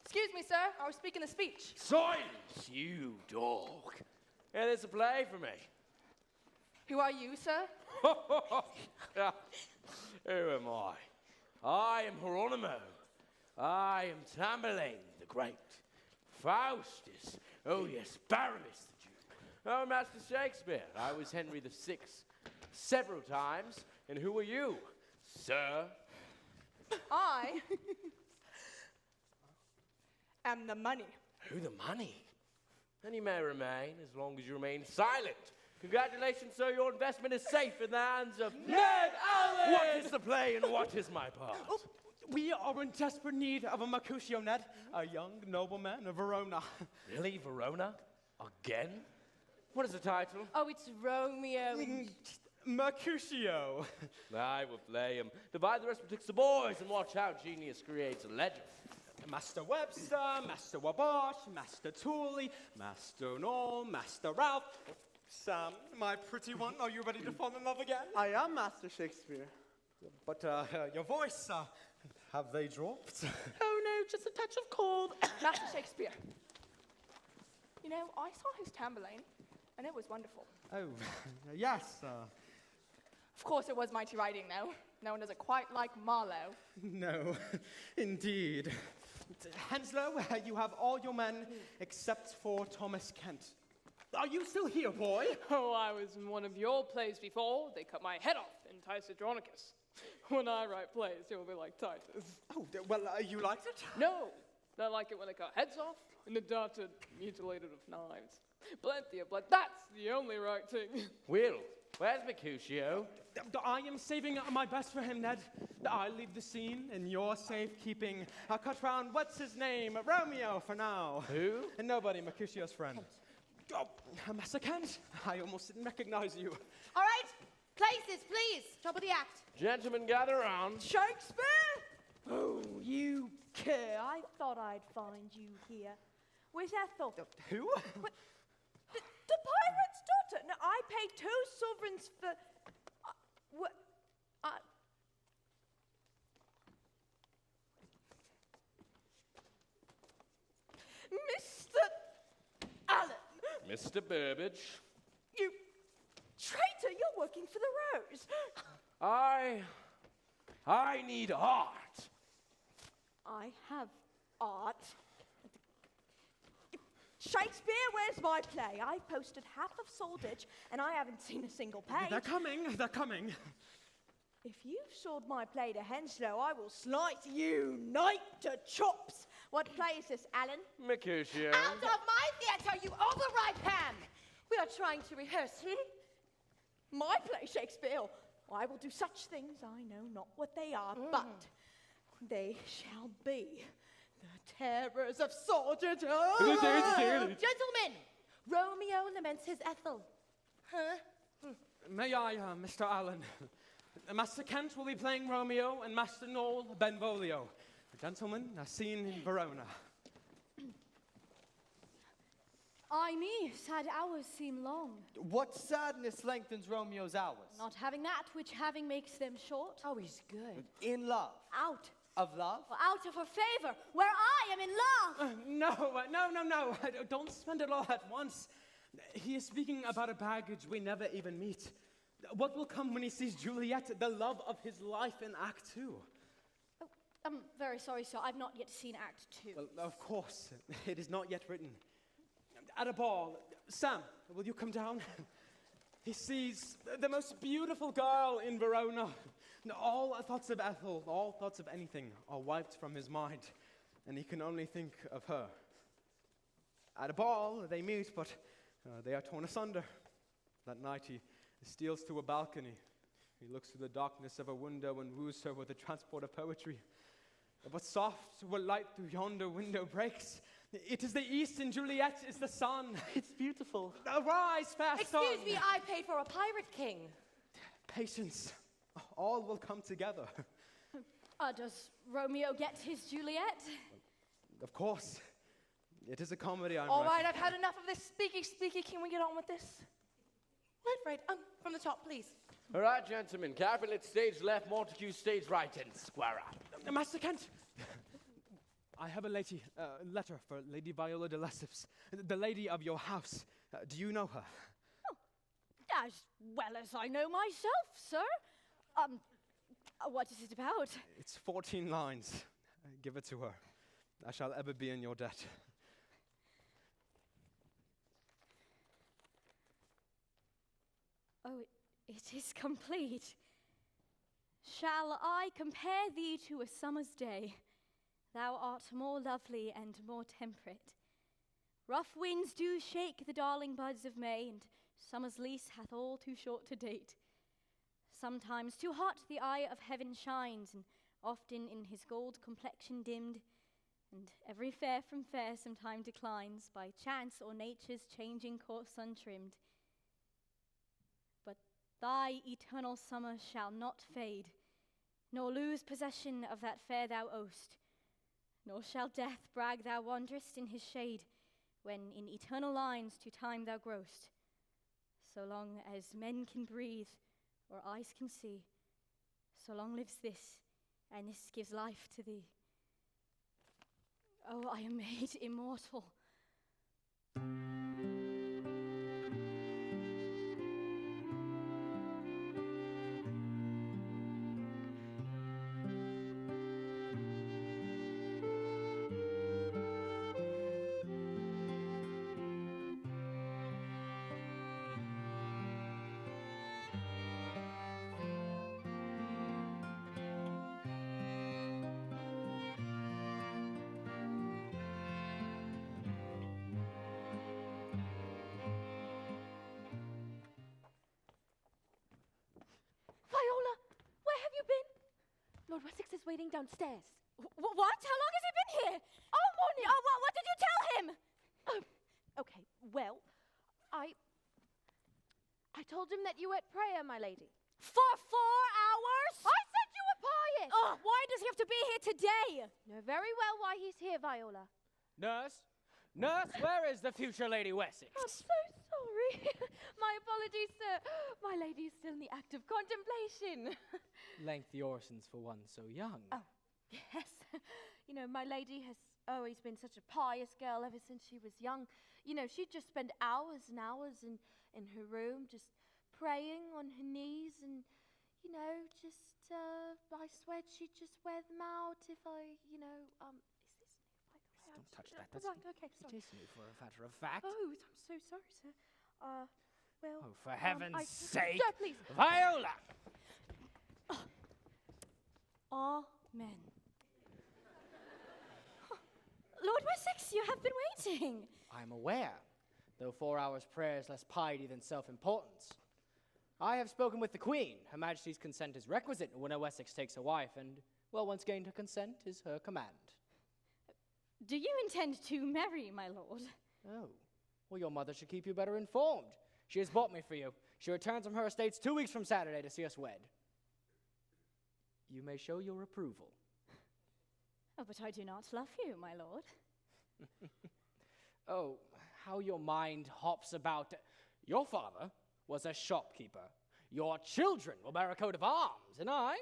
Speaker 3: Excuse me, sir. I was speaking the speech.
Speaker 15: Silence, you dog. It is a play for me.
Speaker 3: Who are you, sir?
Speaker 15: Who am I? I am Geronimo. I am Tamburlaine the Great. Faustus. Oh, yes, Barabbas the Jew. Oh, Master Shakespeare. I was Henry VI several times. And who are you, sir?
Speaker 3: I am the money.
Speaker 15: Who, the money? And you may remain as long as you remain silent. Congratulations, sir. Your investment is safe in the hands of Ned Allen. What is the play and what is my part?
Speaker 1: Oh, we are in desperate need of a Mercutio, Ned, a young nobleman of Verona.
Speaker 15: Really, Verona? Again? What is the title?
Speaker 6: Oh, it's Romeo.
Speaker 1: Mercutio.
Speaker 15: I will play him. Divide the rest betwixt the boys and watch how genius creates a legend.
Speaker 1: Master Webster, Master Wabash, Master Tooley, Master Noel, Master Ralph. Sam, my pretty one, are you ready to fall in love again?
Speaker 9: I am Master Shakespeare.
Speaker 1: But your voice, have they dropped?
Speaker 9: Oh no, just a touch of cold.
Speaker 3: Master Shakespeare. You know, I saw his Tamburlaine, and it was wonderful.
Speaker 1: Oh, yes.
Speaker 3: Of course, it was mighty riding, though. No one does it quite like Marlowe.
Speaker 1: No, indeed. Henslow, you have all your men except for Thomas Kent. Are you still here, boy?
Speaker 11: Oh, I was in one of your plays before. They cut my head off in Titus. When I write plays, it will be like Titus.
Speaker 1: Oh, well, you liked it?
Speaker 11: No, I like it when they cut heads off and the darted, mutilated of knives. Plenty of blood. That's the only right thing.
Speaker 15: Will, where's Mercutio?
Speaker 1: I am saving my best for him, Ned. I leave the scene in your safekeeping. I'll cut round, what's his name? Romeo for now.
Speaker 15: Who?
Speaker 1: And nobody, Mercutio's friend. Oh, Master Kent, I almost didn't recognize you.
Speaker 6: All right, places, please. Top of the act.
Speaker 15: Gentlemen, gather round.
Speaker 4: Shakespeare? Oh, you care. I thought I'd find you here. Where's Ethel?
Speaker 1: Who?
Speaker 4: The pirate's daughter. No, I paid 2 sovereigns for... Mr. Allen.
Speaker 15: Mr. Burbage.
Speaker 4: You traitor, you're working for the Rose.
Speaker 15: I need art.
Speaker 4: I have art. Shakespeare, where's my play? I posted half of Shoreditch, and I haven't seen a single page.
Speaker 1: They're coming.
Speaker 4: If you've sold my play to Henslow, I will slice you night to chops. What play is this, Alan?
Speaker 15: Mercutio.
Speaker 6: Out of my theatre, you overripe ham! We are trying to rehearse,
Speaker 4: My play, Shakespeare. I will do such things, I know not what they are, but they shall be the terrors of Shoreditch.
Speaker 6: Gentlemen, Romeo laments his Ethel.
Speaker 1: May I, Mr. Allen? Master Kent will be playing Romeo and Master Noel Benvolio. Gentlemen, a scene in Verona.
Speaker 12: Ay me, sad hours seem long.
Speaker 7: What sadness lengthens Romeo's hours?
Speaker 12: Not having that which having makes them short.
Speaker 6: Oh, he's good.
Speaker 7: In love.
Speaker 12: Out.
Speaker 7: Of love?
Speaker 12: Or out of her favor, where I am in love.
Speaker 1: No. Don't spend it all at once. He is speaking about a baggage we never even meet. What will come when he sees Juliet, the love of his life, in Act 2?
Speaker 12: Oh, I'm very sorry, sir. I've not yet seen Act 2.
Speaker 1: Well, of course. It is not yet written. At a ball, Sam, will you come down? He sees the most beautiful girl in Verona. All thoughts of Ethel, all thoughts of anything are wiped from his mind, and he can only think of her. At a ball, they meet, but they are torn asunder. That night, he steals to a balcony. He looks through the darkness of a window and woos her with the transport of poetry. But soft will light through yonder window breaks. It is the east, and Juliet is the sun.
Speaker 9: It's beautiful.
Speaker 1: Arise, fast
Speaker 6: Excuse me, I paid for a pirate king.
Speaker 1: Patience. All will come together.
Speaker 12: Does Romeo get his Juliet?
Speaker 1: Of course. It is a comedy, I'm
Speaker 3: All right, I've had enough of this speaky. Can we get on with this?
Speaker 6: Right. From the top, please.
Speaker 15: All right, gentlemen. Capulet stage left, Montague stage right, and square up.
Speaker 1: Master Kent, I have a letter for Lady Viola de Lesseps, the lady of your house. Do you know her?
Speaker 12: As well as I know myself, sir. What is it about?
Speaker 1: It's 14 lines. Give it to her. I shall ever be in your debt.
Speaker 12: Oh, it is complete. Shall I compare thee to a summer's day? Thou art more lovely and more temperate. Rough winds do shake the darling buds of May, and summer's lease hath all too short to date. Sometimes too hot the eye of heaven shines, and often in his gold complexion dimmed, and every fair from fair sometime declines, by chance or nature's changing course untrimmed. But thy eternal summer shall not fade, nor lose possession of that fair thou owest, nor shall death brag thou wanderest in his shade, when in eternal lines to time thou growest. So long as men can breathe, or eyes can see, so long lives this, and this gives life to thee. Oh, I am made immortal.
Speaker 8: Lord Wessex is waiting downstairs.
Speaker 12: What? How long has he been here?
Speaker 8: All morning.
Speaker 12: Oh, what did you tell him?
Speaker 8: Okay, well, I told him that you were at prayer, my lady.
Speaker 12: For 4 hours?
Speaker 8: I said you were pious!
Speaker 12: Oh, why does he have to be here today?
Speaker 8: Know very well why he's here, Viola.
Speaker 13: Nurse? Nurse, where is the future Lady Wessex?
Speaker 8: I'm so sorry. My apologies, sir. My lady is still in the act of contemplation.
Speaker 13: Lengthy orisons for one so young.
Speaker 8: Oh, yes. You know, my lady has always been such a pious girl ever since she was young. You know, she'd just spend hours and hours in her room just praying on her knees and, you know, just, I swear she'd just wear them out if I, you know, is this new, by the way?
Speaker 13: Don't touch that.
Speaker 8: Right, okay, sorry.
Speaker 13: It is new for a matter of fact.
Speaker 8: Oh, I'm so sorry, sir. Well...
Speaker 13: Oh, for heaven's sake!
Speaker 8: Sir, please.
Speaker 13: Viola!
Speaker 12: Amen. Lord Wessex, you have been waiting.
Speaker 13: I'm aware, though 4 hours' prayer is less piety than self-importance. I have spoken with the Queen. Her Majesty's consent is requisite when a Wessex takes a wife, and, well, once gained her consent is her command.
Speaker 12: Do you intend to marry, my lord?
Speaker 13: Oh, well, your mother should keep you better informed. She has bought me for you. She returns from her estates 2 weeks from Saturday to see us wed. You may show your approval.
Speaker 12: Oh, but I do not love you, my lord.
Speaker 13: Oh, how your mind hops about. Your father was a shopkeeper. Your children will bear a coat of arms, and I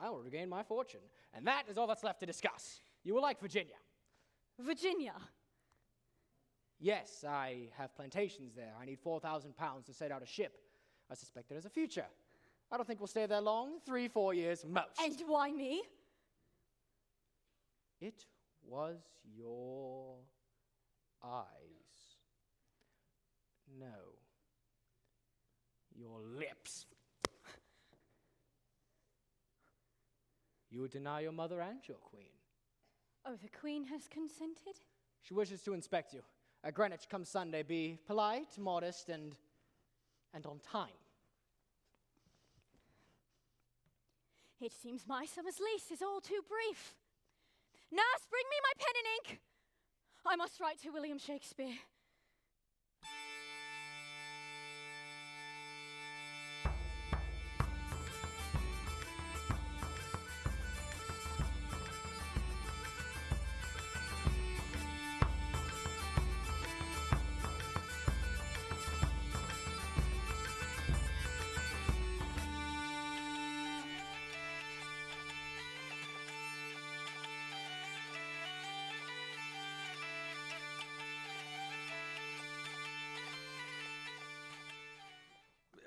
Speaker 13: will regain my fortune. And that is all that's left to discuss. You will like Virginia.
Speaker 12: Virginia?
Speaker 13: Yes, I have plantations there. I need 4,000 pounds to set out a ship. I suspect there is a future. I don't think we'll stay there long, 3-4 years most.
Speaker 12: And why me?
Speaker 13: It was your eyes. No. Your lips. You would deny your mother and your queen.
Speaker 12: Oh, the Queen has consented?
Speaker 13: She wishes to inspect you. At Greenwich come Sunday. Be polite, modest, and on time.
Speaker 12: It seems my summer's lease is all too brief. Nurse, bring me my pen and ink. I must write to William Shakespeare.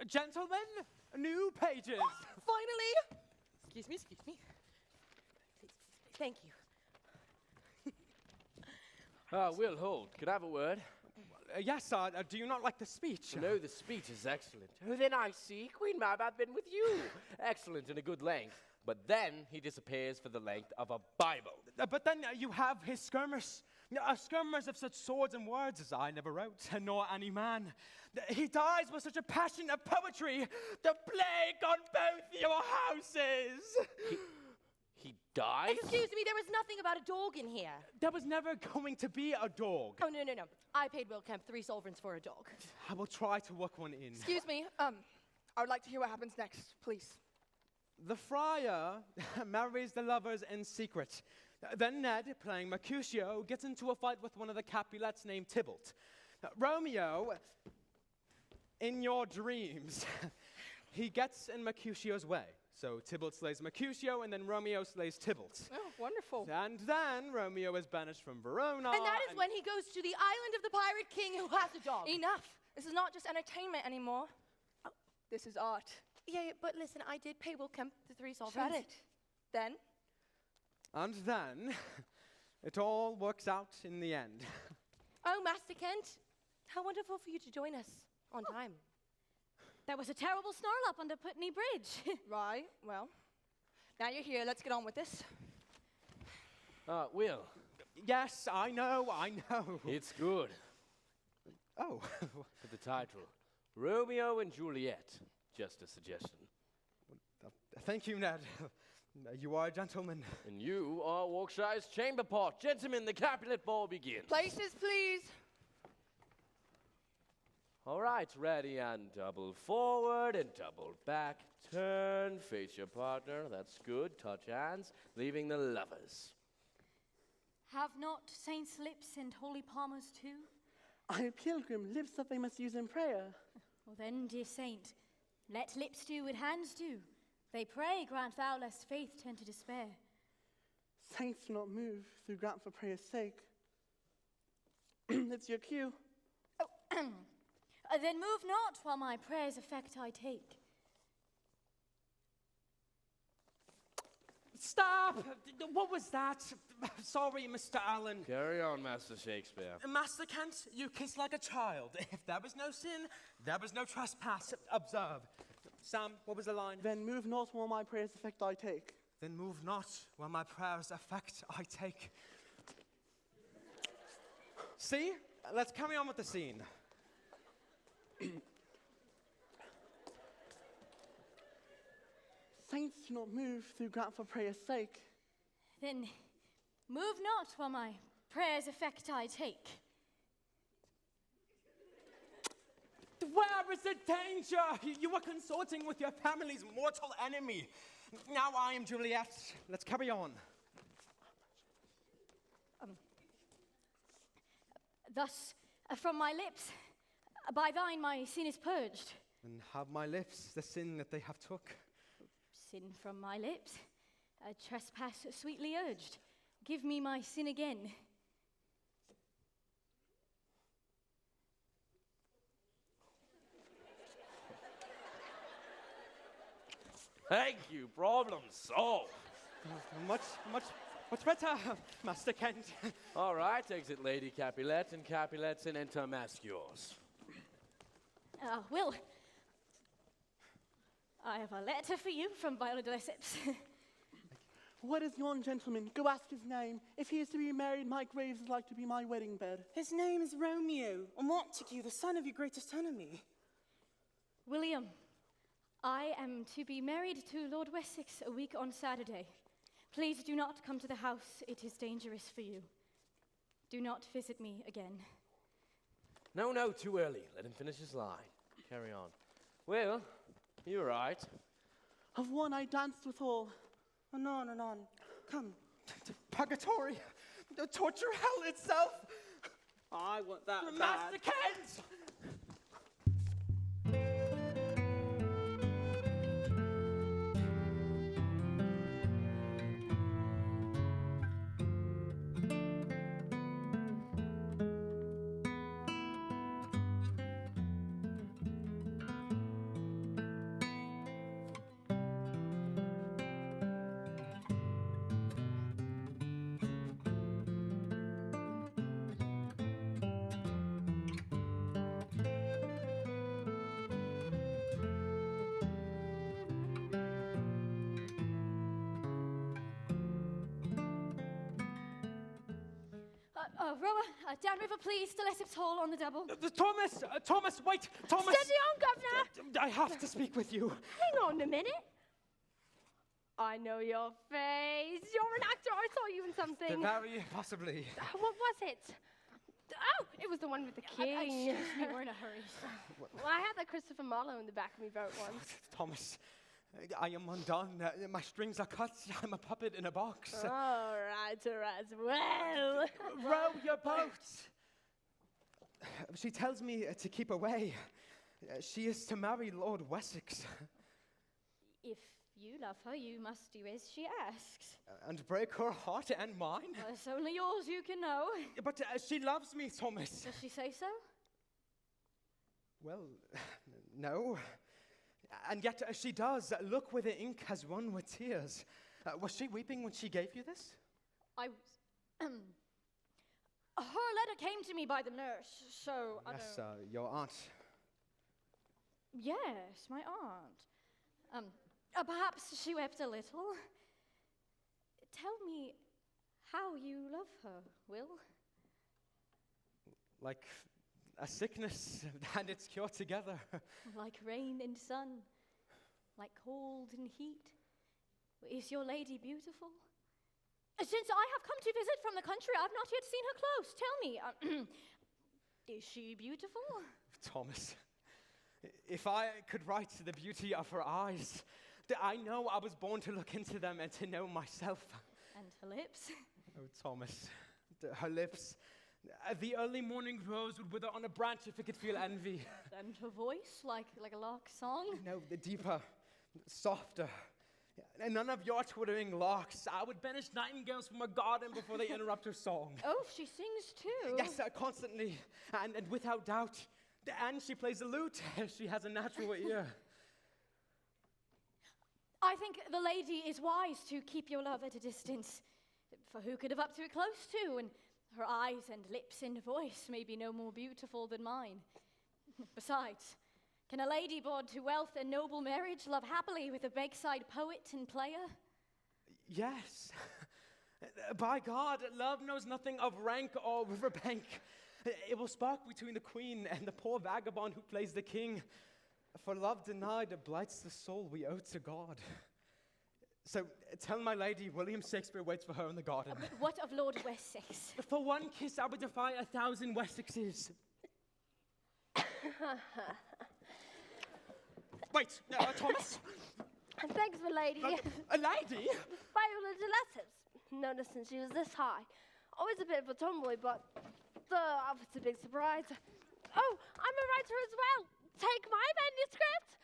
Speaker 1: Gentlemen, new pages.
Speaker 6: Finally! Excuse me. Thank you.
Speaker 15: Will, hold. Could I have a word?
Speaker 1: Yes, do you not like the speech?
Speaker 15: No, the speech is excellent. Oh, then I see. Queen Mab, I've been with you. Excellent and a good length. But then he disappears for the length of a Bible.
Speaker 1: But then you have his skirmers. Skirmers of such swords and words as I never wrote, nor any man. He dies with such a passion of poetry, the plague on both your houses.
Speaker 15: He dies?
Speaker 6: Excuse me, there was nothing about a dog in here.
Speaker 1: There was never going to be a dog.
Speaker 6: Oh, no. I paid Will Kemp 3 sovereigns for a dog.
Speaker 1: I will try to work one in.
Speaker 3: Excuse me, I would like to hear what happens next, please.
Speaker 1: The friar marries the lovers in secret. Then Ned, playing Mercutio, gets into a fight with one of the Capulets named Tybalt. Romeo, in your dreams, he gets in Mercutio's way. So Tybalt slays Mercutio, and then Romeo slays Tybalt.
Speaker 3: Oh, wonderful.
Speaker 1: And then Romeo is banished from Verona.
Speaker 6: And that is when he goes to the island of the pirate king who has a dog.
Speaker 3: Enough. This is not just entertainment anymore. Oh, this is art.
Speaker 6: Yeah, but listen, I did pay Will Kemp the 3 sovereigns.
Speaker 3: Shut it. Then?
Speaker 1: And then, it all works out in the end.
Speaker 6: Oh, Master Kent, how wonderful for you to join us on time.
Speaker 12: There was a terrible snarl up under Putney Bridge.
Speaker 3: Right, well, now you're here, let's get on with this.
Speaker 15: Will.
Speaker 1: Yes, I know.
Speaker 15: It's good.
Speaker 1: Oh.
Speaker 15: For the title, Romeo and Juliet. Just a suggestion.
Speaker 1: Thank you, Ned. You are a gentleman.
Speaker 15: And you are Yorkshire's chamber pot. Gentlemen, the Capulet ball begins.
Speaker 3: Places, please.
Speaker 15: All right, ready and double forward and double back. Turn, face your partner. That's good. Touch hands, leaving the lovers.
Speaker 12: Have not saints' lips and holy palmers too?
Speaker 9: I, a pilgrim, lips that they must use in prayer.
Speaker 12: Well then, dear saint, let lips do what hands do. They pray, grant thou, lest faith turn to despair.
Speaker 9: Saints do not move through grant for prayer's sake. It's your cue.
Speaker 12: Then move not while my prayer's effect I take.
Speaker 1: Stop! What was that? Sorry, Mr. Allen.
Speaker 15: Carry on, Master Shakespeare.
Speaker 1: Master Kent, you kiss like a child. If there was no sin, there was no trespass. Observe. Sam, what was the line?
Speaker 9: Then move not while my prayer's effect I take.
Speaker 1: Then move not while my prayer's effect I take. See? Let's carry on with the scene.
Speaker 9: Saints do not move through grant for prayer's sake.
Speaker 12: Then move not while my prayer's effect I take.
Speaker 1: Where is the danger? You were consorting with your family's mortal enemy. Now I am Juliet. Let's carry on.
Speaker 12: Thus, from my lips, by thine my sin is purged.
Speaker 1: And have my lips the sin that they have took.
Speaker 12: Sin from my lips, a trespass sweetly urged. Give me my sin again.
Speaker 15: Thank you. Problem solved.
Speaker 1: Much better, Master Kent.
Speaker 15: All right, exit Lady Capulet and Capulets and enter Mascures.
Speaker 12: Will, I have a letter for you from Viola de Lesseps.
Speaker 9: What is yon gentleman? Go ask his name. If he is to be married, my graves is like to be my wedding bed.
Speaker 16: His name is Romeo, and what took you, the son of your greatest enemy?
Speaker 12: William, I am to be married to Lord Wessex a week on Saturday. Please do not come to the house. It is dangerous for you. Do not visit me again.
Speaker 15: No, too early. Let him finish his line. Carry on. Well, you're right.
Speaker 9: Of one I danced withal.
Speaker 16: Anon. Come.
Speaker 1: Purgatory. The torture hell itself.
Speaker 16: I want that
Speaker 1: Master
Speaker 16: bad.
Speaker 1: Kent!
Speaker 12: Rower, downriver, please, to Lesseps Hall on the double.
Speaker 1: Thomas, wait, Thomas!
Speaker 5: Steady on, Governor!
Speaker 1: I have to speak with you.
Speaker 5: Hang on a minute. I know your face. You're an actor. I saw you in something.
Speaker 1: Very possibly.
Speaker 5: What was it? Oh, it was the one with the king.
Speaker 12: Excuse me, we're in a hurry.
Speaker 5: Well, I had that Christopher Marlowe in the back of me vote once.
Speaker 1: Thomas, I am undone. My strings are cut. I'm a puppet in a box.
Speaker 5: All right. Well.
Speaker 1: Row your boat. She tells me to keep away. She is to marry Lord Wessex.
Speaker 12: If you love her, you must do as she asks.
Speaker 1: And break her heart and mine?
Speaker 12: It's only yours you can know.
Speaker 1: But she loves me, Thomas.
Speaker 12: Does she say so?
Speaker 1: Well, no. And yet she does. Look where the ink has run with tears. Was she weeping when she gave you this?
Speaker 12: I was... Her letter came to me by the nurse, so
Speaker 1: Yes, your aunt.
Speaker 12: Yes, my aunt. Perhaps she wept a little. Tell me how you love her, Will.
Speaker 1: Like a sickness and its cure together.
Speaker 12: Like rain and sun, like cold and heat. Is your lady beautiful? Since I have come to visit from the country, I've not yet seen her close. Tell me, is she beautiful?
Speaker 1: Thomas, if I could write the beauty of her eyes, I know I was born to look into them and to know myself.
Speaker 12: And her lips?
Speaker 1: Oh, Thomas, her lips. The early morning rose would wither on a branch if it could feel envy.
Speaker 12: And her voice, like a lark song?
Speaker 1: No, the deeper, softer. And none of your twittering larks. I would banish nightingales from her garden before they interrupt her song.
Speaker 12: Oh, she sings too?
Speaker 1: Yes, constantly, and without doubt. And she plays the lute. She has a natural ear.
Speaker 12: I think the lady is wise to keep your love at a distance. For who could have up to it close to? And her eyes and lips and voice may be no more beautiful than mine. Besides, can a lady born to wealth and noble marriage love happily with a begside poet and player?
Speaker 1: Yes. By God, love knows nothing of rank or riverbank. It will spark between the queen and the poor vagabond who plays the king. For love denied blights the soul we owe to God. So tell my lady, William Shakespeare waits for her in the garden.
Speaker 12: But what of Lord Wessex?
Speaker 1: For one kiss, I would defy 1,000 Wessexes. Wait, Thomas?
Speaker 5: Thanks, my lady.
Speaker 1: A lady?
Speaker 5: Viola Gillespie's. Noticing she was this high. Always a bit of a tomboy, but it's a big surprise. Oh, I'm a writer as well. Take my manuscript.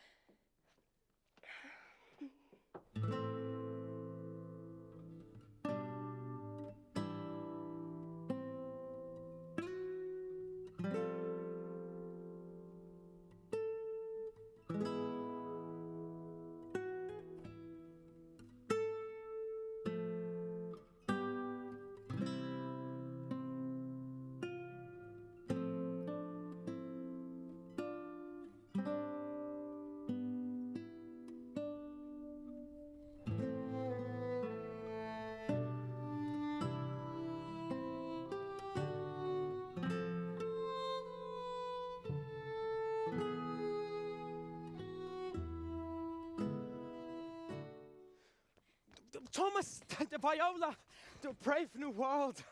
Speaker 1: Thomas, Viola, the brave new world.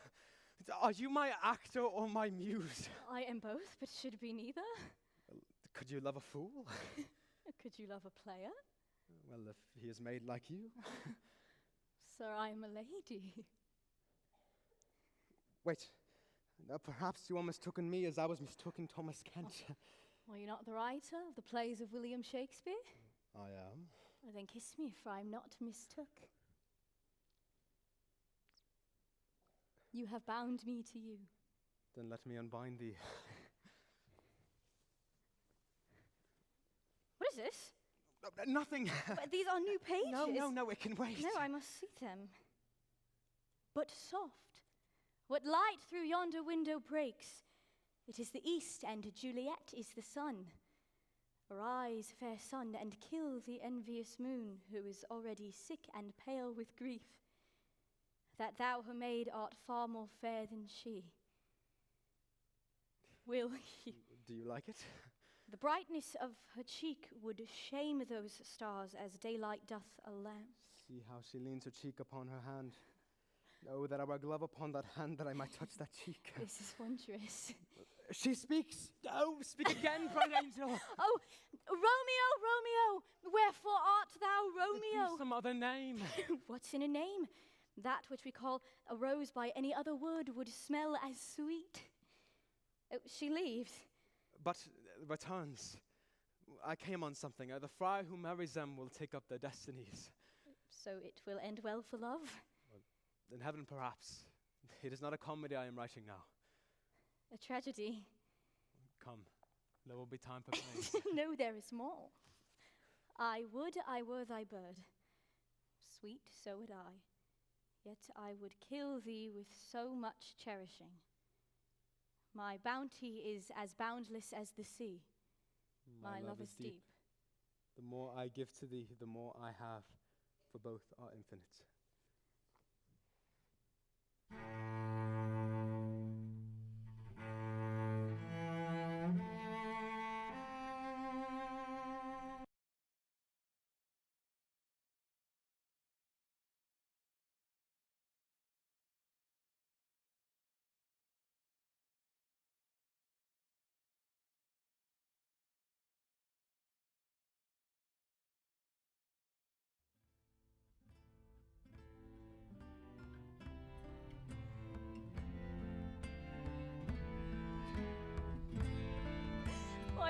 Speaker 1: Are you my actor or my muse?
Speaker 12: I am both, but should be neither.
Speaker 1: Could you love a fool?
Speaker 12: Could you love a player?
Speaker 1: Well, if he is made like you.
Speaker 12: Sir, I am a lady.
Speaker 1: Wait, perhaps you are mistaken me as I was mistaken Thomas Kent.
Speaker 12: Are you not the writer of the plays of William Shakespeare?
Speaker 1: I am.
Speaker 12: Well, then kiss me, for I am not mistook. You have bound me to you.
Speaker 1: Then let me unbind thee.
Speaker 12: What is this?
Speaker 1: Nothing.
Speaker 12: But these are new pages.
Speaker 1: No, it can wait.
Speaker 12: No, I must see them. But soft, what light through yonder window breaks? It is the east, and Juliet is the sun. Arise, fair sun, and kill the envious moon, who is already sick and pale with grief, that thou her maid art far more fair than she. Will you?
Speaker 1: Do you like it?
Speaker 12: The brightness of her cheek would shame those stars as daylight doth a lamp.
Speaker 1: See how she leans her cheek upon her hand. Oh, that I were a glove upon that hand, that I might touch that cheek.
Speaker 12: This is wondrous.
Speaker 1: She speaks. Oh, speak again, bright angel.
Speaker 12: Oh, Romeo, Romeo, wherefore art thou Romeo?
Speaker 1: Some other name.
Speaker 12: What's in a name? That which we call a rose by any other word would smell as sweet. Oh, she leaves.
Speaker 1: But returns. I came on something. The friar who marries them will take up their destinies.
Speaker 12: So it will end well for love?
Speaker 1: Well, in heaven, perhaps. It is not a comedy I am writing now.
Speaker 12: A tragedy.
Speaker 1: Come, there will be time for plays.
Speaker 12: No, there is more. I would I were thy bird. Sweet, so would I. Yet I would kill thee with so much cherishing. My bounty is as boundless as the sea. My love is deep.
Speaker 1: The more I give to thee, the more I have, for both are infinite.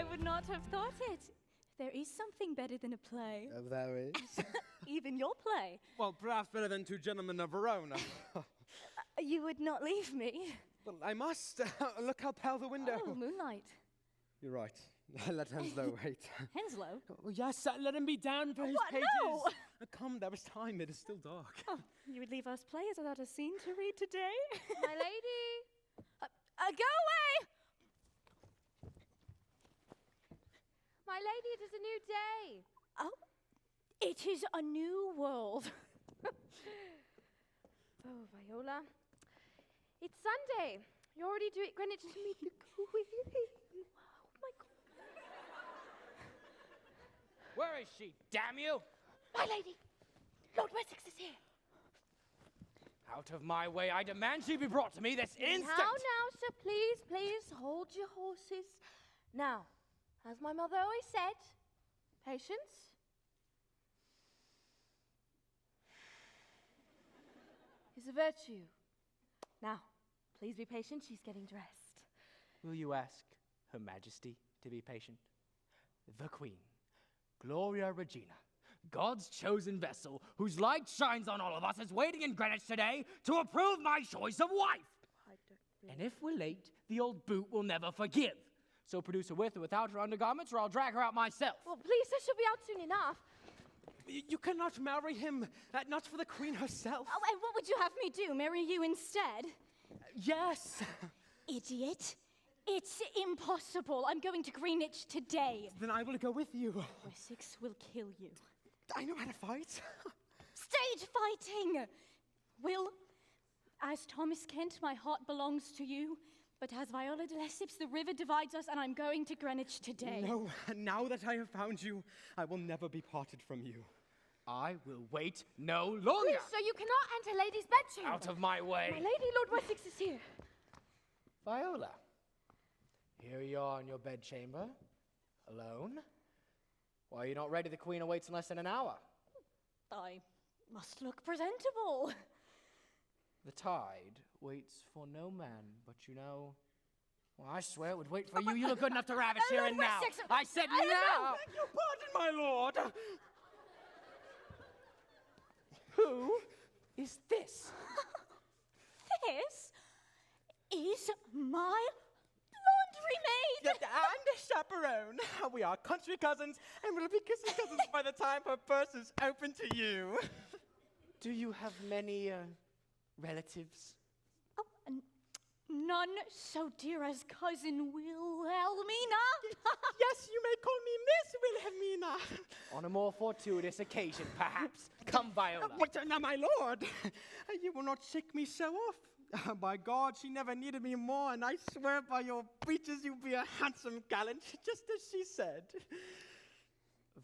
Speaker 12: I would not have thought it. There is something better than a play.
Speaker 7: There is.
Speaker 12: Even your play.
Speaker 1: Well, perhaps better than Two Gentlemen of Verona.
Speaker 12: You would not leave me.
Speaker 1: Well, I must. Look how pale the window.
Speaker 12: Oh, moonlight.
Speaker 1: You're right. Let Henslow wait.
Speaker 12: Henslow?
Speaker 1: Oh, yes, let him be down for his
Speaker 12: What?
Speaker 1: pages.
Speaker 12: No!
Speaker 1: Come, there is time. It is still dark.
Speaker 12: Oh, you would leave us players without a scene to read today?
Speaker 5: My lady.
Speaker 12: Go away!
Speaker 5: My lady, it is a new day.
Speaker 12: Oh, it is a new world.
Speaker 5: Oh, Viola. It's Sunday. You're already due at Greenwich to meet the Queen. Oh, my God.
Speaker 13: Where is she, damn you?
Speaker 5: My lady, Lord Wessex is here.
Speaker 13: Out of my way, I demand she be brought to me this instant!
Speaker 5: Now, sir, please, hold your horses. Now, as my mother always said, patience. Is a virtue. Now, please be patient, she's getting dressed.
Speaker 13: Will you ask Her Majesty to be patient? The Queen, Gloria Regina, God's chosen vessel, whose light shines on all of us, is waiting in Greenwich today to approve my choice of wife. And if we're late, the old boot will never forgive. So produce her with or without her undergarments, or I'll drag her out myself.
Speaker 5: Well, please, sir, she'll be out soon enough.
Speaker 1: You cannot marry him. Not for the Queen herself.
Speaker 12: Oh, and what would you have me do? Marry you instead?
Speaker 1: Yes.
Speaker 12: Idiot. It's impossible. I'm going to Greenwich today.
Speaker 1: Then I will go with you.
Speaker 12: Wessex will kill you.
Speaker 1: I know how to fight.
Speaker 12: Stage fighting! Will, as Thomas Kent, my heart belongs to you. But as Viola de Lesseps, the river divides us, and I'm going to Greenwich today.
Speaker 1: No, now that I have found you, I will never be parted from you.
Speaker 13: I will wait no longer.
Speaker 5: Please, sir, you cannot enter lady's bedchamber.
Speaker 13: Out of my way.
Speaker 5: My lady, Lord Wessex is here.
Speaker 13: Viola, here you are in your bedchamber, alone. Why are you not ready? The Queen awaits in less than an hour.
Speaker 12: I must look presentable.
Speaker 13: The tide waits for no man, but you know, well, I swear it would wait for you. You look good enough to ravish here and now. I said now.
Speaker 1: Beg your pardon, my lord.
Speaker 13: Who is this?
Speaker 12: This is my laundry maid.
Speaker 1: And a chaperone. We are country cousins, and we'll be kissing cousins by the time her purse is open to you.
Speaker 13: Do you have many relatives?
Speaker 12: Oh, none so dear as cousin Wilhelmina.
Speaker 1: Yes, you may call me Miss Wilhelmina.
Speaker 13: On a more fortuitous occasion, perhaps. Come, Viola.
Speaker 1: But now, my lord, you will not shake me so off. By God, she never needed me more, and I swear by your breeches you'll be a handsome gallant, just as she said.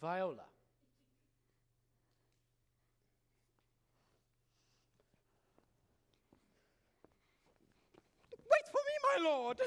Speaker 13: Viola.
Speaker 1: Wait for me, my lord!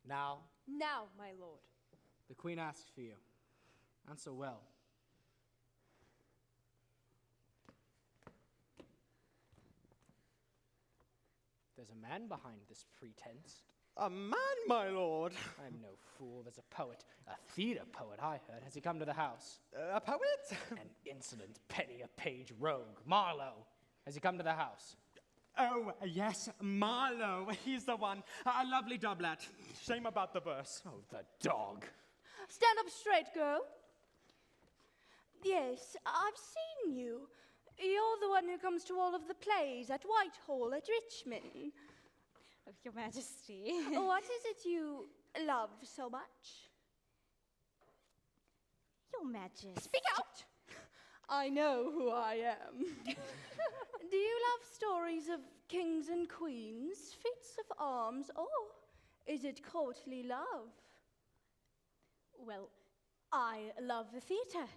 Speaker 13: Now,
Speaker 14: Now, my lord.
Speaker 13: the Queen asks for you. Answer well. There's a man behind this pretense.
Speaker 1: A man, my lord.
Speaker 13: I'm no fool. There's a poet, a theater poet, I heard. Has he come to the house?
Speaker 1: A poet?
Speaker 13: An insolent penny-a-page rogue, Marlowe. Has he come to the house?
Speaker 1: Oh, yes, Marlowe. He's the one. A lovely doublet. Shame about the verse.
Speaker 13: Oh, the dog.
Speaker 3: Stand up straight, girl. Yes, I've seen you. You're the one who comes to all of the plays at Whitehall, at Richmond.
Speaker 12: Oh, Your Majesty.
Speaker 3: What is it you love so much?
Speaker 12: Your Majesty.
Speaker 3: Speak out! I know who I am. Do you love stories of kings and queens, feats of arms, or
Speaker 4: Is it courtly love?
Speaker 12: Well, I love the theatre.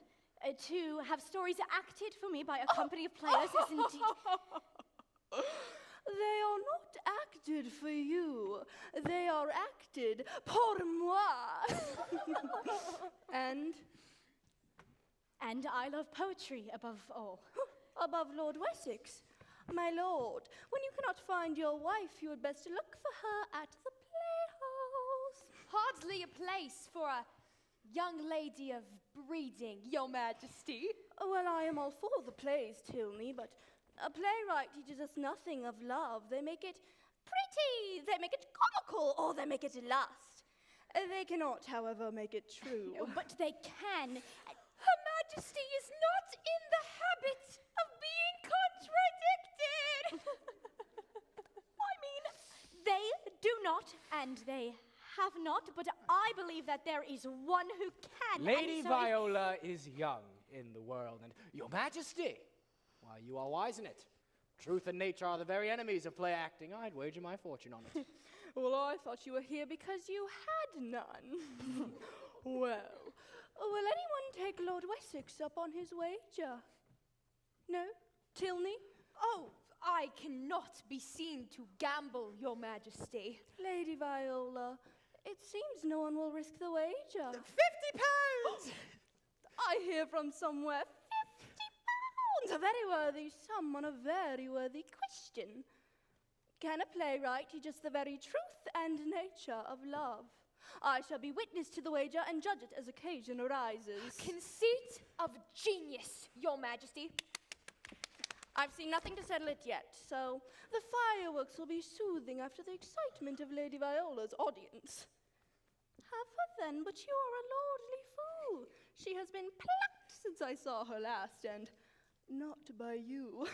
Speaker 12: To have stories acted for me by a company of players is indeed...
Speaker 4: They are not acted for you. They are acted pour moi.
Speaker 12: And I love poetry above all.
Speaker 4: Above Lord Wessex. My lord, when you cannot find your wife, you had best look for her at the playhouse.
Speaker 14: Hardly a place for a young lady of breeding, Your Majesty.
Speaker 4: Well, I am all for the plays, Tilney, but a playwright teaches us nothing of love. They make it pretty, they make it comical, or they make it lust. They cannot, however, make it true.
Speaker 12: But they can.
Speaker 14: Her Majesty is not in the habit of being contradicted.
Speaker 12: I mean, they do not, and they have not, but I believe that there is one who can.
Speaker 13: Lady
Speaker 12: and so
Speaker 13: Viola is young in the world, and Your Majesty, why, you are wise in it. Truth and nature are the very enemies of play acting. I'd wager my fortune on it.
Speaker 4: Well, I thought you were here because you had none. Well, will anyone take Lord Wessex up on his wager? No? Tilney?
Speaker 14: Oh, I cannot be seen to gamble, Your Majesty.
Speaker 4: Lady Viola, it seems no one will risk the wager.
Speaker 3: £50!
Speaker 4: I hear from somewhere £50! A very worthy sum on a very worthy question. Can a playwright teach us the very truth and nature of love? I shall be witness to the wager and judge it as occasion arises.
Speaker 14: Conceit of genius, Your Majesty.
Speaker 4: I've seen nothing to settle it yet, so the fireworks will be soothing after the excitement of Lady Viola's audience. Have her then, but you are a lordly fool. She has been plucked since I saw her last, and not by you.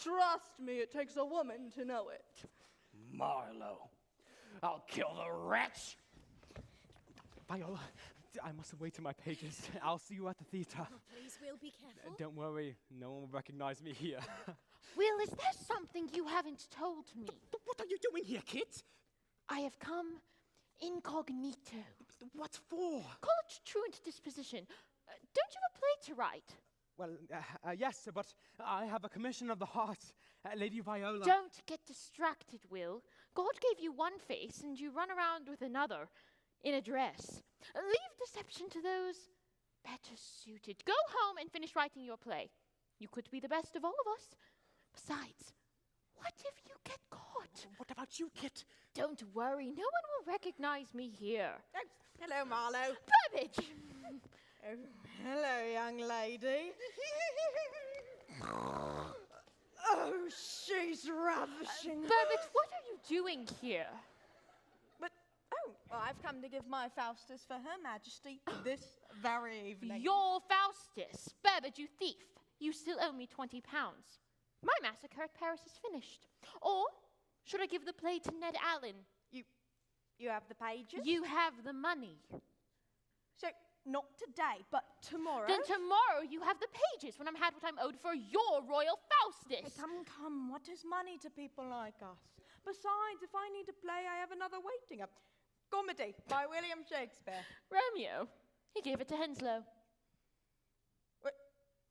Speaker 4: Trust me, it takes a woman to know it.
Speaker 13: Marlowe, I'll kill the wretch.
Speaker 1: Viola, I must away to my pages. I'll see you at the theatre.
Speaker 2: Please, Will, be careful.
Speaker 1: Don't worry, no one will recognize me here.
Speaker 2: Will, is there something you haven't told me?
Speaker 1: What are you doing here, Kit?
Speaker 2: I have come incognito.
Speaker 1: What for?
Speaker 2: Call it truant disposition. Don't you have a play to write?
Speaker 1: Well, yes, but I have a commission of the heart. Lady Viola.
Speaker 2: Don't get distracted, Will. God gave you one face and you run around with another in a dress. Leave deception to those better suited. Go home and finish writing your play. You could be the best of all of us. Besides, what if you get caught?
Speaker 1: What about you, Kit?
Speaker 2: Don't worry, no one will recognize me here.
Speaker 4: Oh, hello, Marlowe.
Speaker 2: Burbage!
Speaker 4: Oh, hello, young lady. Oh, she's ravishing.
Speaker 2: Burbage, what are you doing here?
Speaker 4: Well, I've come to give my Faustus for Her Majesty this very evening.
Speaker 2: Your Faustus! Burbage, you thief! You still owe me £20. My massacre at Paris is finished. Or should I give the play to Ned Allen?
Speaker 4: You have the pages?
Speaker 2: You have the money.
Speaker 4: So, not today, but tomorrow?
Speaker 2: Then tomorrow you have the pages when I'm had what I'm owed for your royal Faustus.
Speaker 4: Come, what is money to people like us? Besides, if I need a play, I have another waiting. Comedy by William Shakespeare.
Speaker 2: Romeo. He gave it to Henslowe.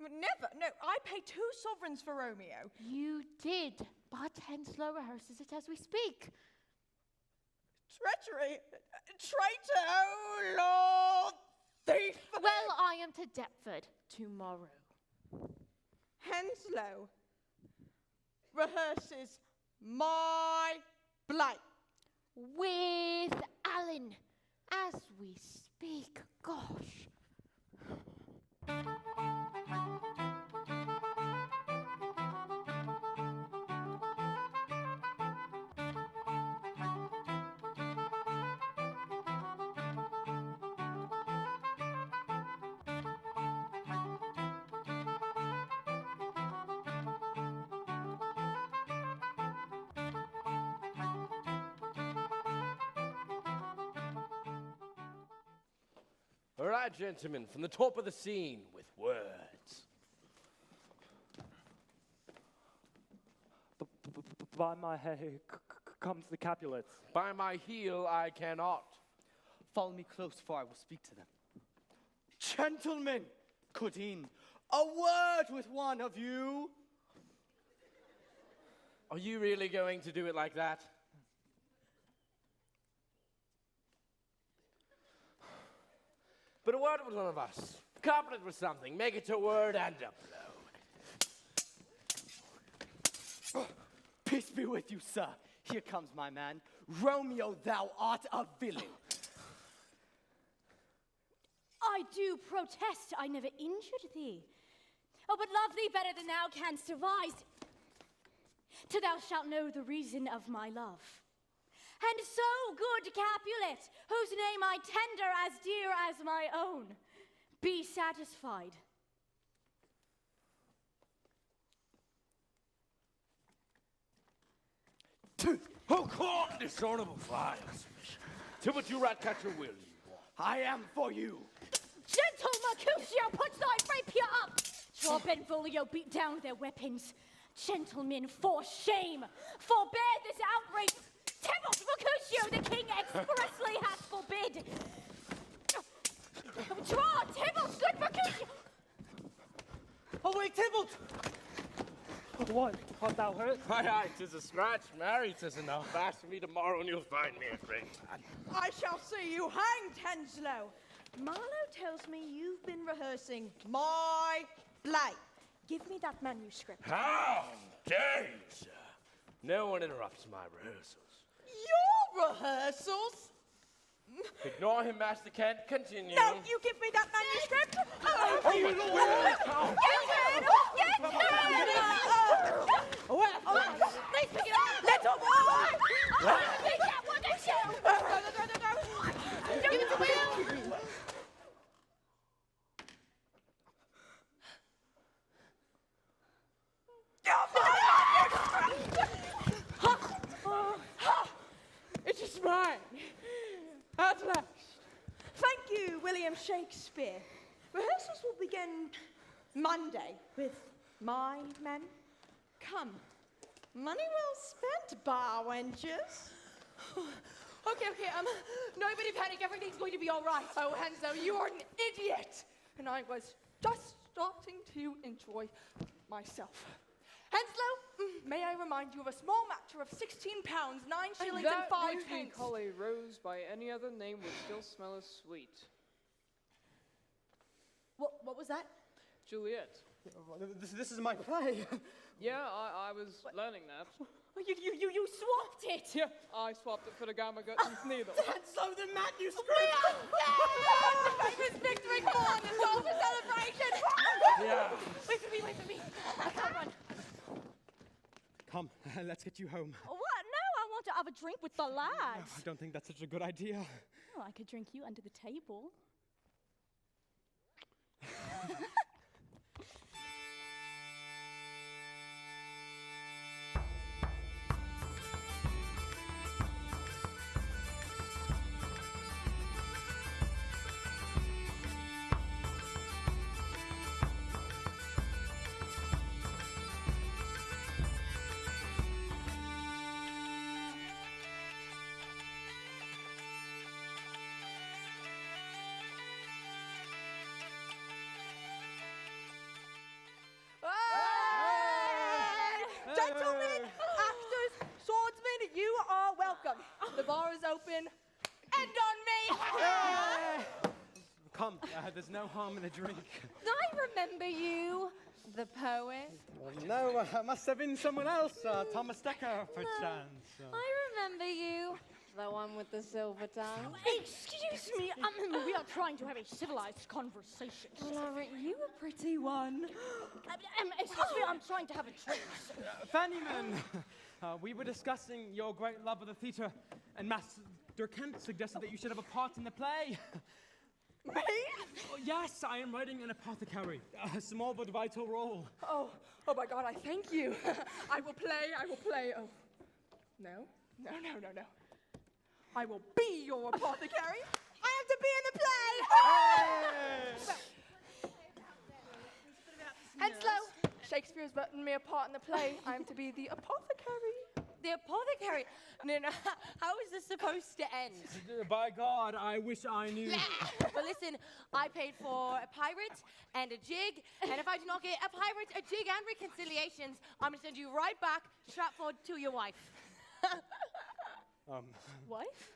Speaker 4: Never. No, I pay 2 sovereigns for Romeo.
Speaker 2: You did, but Henslowe rehearses it as we speak.
Speaker 4: Treachery. Traitor, oh Lord, thief.
Speaker 2: Well, I am to Deptford tomorrow.
Speaker 4: Henslowe rehearses my play.
Speaker 2: With Alan, as we speak. Gosh.
Speaker 15: All right, gentlemen, from the top of the scene with words.
Speaker 10: By my head,
Speaker 7: comes the Capulets.
Speaker 15: By my heel, I cannot.
Speaker 7: Follow me close, for I will speak to them. Gentlemen, Codine, a word with one of you.
Speaker 15: Are you really going to do it like that? But a word with one of us. Couplet with something. Make it a word and a blow.
Speaker 7: Peace be with you, sir. Here comes my man. Romeo, thou art a villain.
Speaker 12: I do protest I never injured thee. Oh, but love thee better than thou canst devise, till thou shalt know the reason of my love. And so, good Capulet, whose name I tender as dear as my own, be satisfied.
Speaker 15: Oh, court, dishonorable fires. To what you rat catcher will you?
Speaker 7: I am for you.
Speaker 12: Gentle Mercutio, put thy rapier up! Draw Benvolio beat down their weapons. Gentlemen, for shame, forbear this outrage. Tybalt Mercutio, the king expressly hath forbid. Draw, Tybalt, good Mercutio!
Speaker 7: Oh, wait, Tybalt!
Speaker 9: What? Art thou hurt?
Speaker 15: Aye, 'tis a scratch. Marry, 'tis enough. Ask me tomorrow and you'll find me a friend.
Speaker 6: I shall see you hanged, Henslow. Marlowe tells me you've been rehearsing my play. Give me that manuscript.
Speaker 15: How dare you, sir? No one interrupts my rehearsals.
Speaker 6: Your rehearsals?
Speaker 15: Ignore him, Master Kent. Continue.
Speaker 6: No, you give me that manuscript.
Speaker 15: Oh, you know where it comes.
Speaker 6: Please pick it up. Let's go. Give it to me.
Speaker 11: It is mine. At last.
Speaker 6: Thank you, William Shakespeare. Rehearsals will begin Monday with my men. Come. Money well spent, bar wenches.
Speaker 3: Okay, nobody panic. Everything's going to be all right.
Speaker 6: Oh, Henslow, you are an idiot. And I was just starting to enjoy myself. Henslow, may I remind you of a small matter of £16, 9 shillings and 5
Speaker 11: which we
Speaker 6: pence.
Speaker 11: call a rose by any other name would still smell as sweet.
Speaker 3: What was that?
Speaker 11: Juliet.
Speaker 1: This is my play.
Speaker 11: Yeah, I was learning that.
Speaker 3: You swapped it!
Speaker 11: Yeah, I swapped it for the Gamma Gutson's needle.
Speaker 6: Henslow, the manuscript! Yeah! Famous victory! Come on, it's all for celebration!
Speaker 15: Yeah.
Speaker 6: Wait for me. I can't run.
Speaker 1: Come, let's get you home.
Speaker 12: What? No, I want to have a drink with the lads.
Speaker 1: I don't think that's such a good idea.
Speaker 12: Well, I could drink you under the table.
Speaker 6: Gentlemen, actors, swordsmen, you are welcome. The bar is open. End on me!
Speaker 1: Come, there's no harm in a drink.
Speaker 8: I remember you, the poet.
Speaker 1: No, it must have been someone else, Thomas Dekker, perchance.
Speaker 8: I remember you, the one with the silver tongue.
Speaker 12: Excuse me, we are trying to have a civilized conversation.
Speaker 8: Well, aren't you a pretty one?
Speaker 12: Excuse me, I'm trying to have a drink.
Speaker 1: Fannyman, we were discussing your great love of the theatre, and Master Kent suggested that you should have a part in the play.
Speaker 6: Me?
Speaker 1: Yes, I am writing an apothecary, a small but vital role.
Speaker 6: Oh my God, I thank you. I will play. Oh, no. I will be your apothecary. I am to be in the play. Henslow, Shakespeare has written me a part in the play. I am to be the apothecary. The apothecary. No. How is this supposed to end?
Speaker 1: By God, I wish I knew.
Speaker 6: But listen, I paid for a pirate and a jig, and if I do not get a pirate, a jig, and reconciliations, I'm gonna send you right back to Stratford to your wife.
Speaker 3: Wife?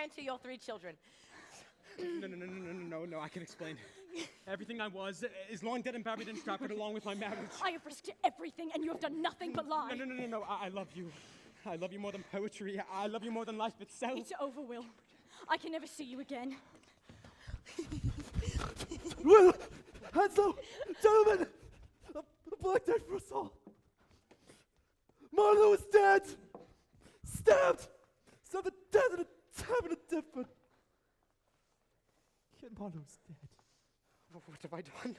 Speaker 6: And to your 3 children.
Speaker 1: No, I can explain. Everything I was is long dead and buried in Stratford along with my marriage.
Speaker 12: I have risked everything and you have done nothing but lie.
Speaker 1: No, I love you. I love you more than poetry. I love you more than life itself.
Speaker 12: It's over, Will. I can never see you again.
Speaker 10: Will! Hansel! Gentlemen! A black death for us all. Marlowe is dead! Stabbed! So the death of a tavern of different. Kid Marlowe's dead.
Speaker 1: What have I done?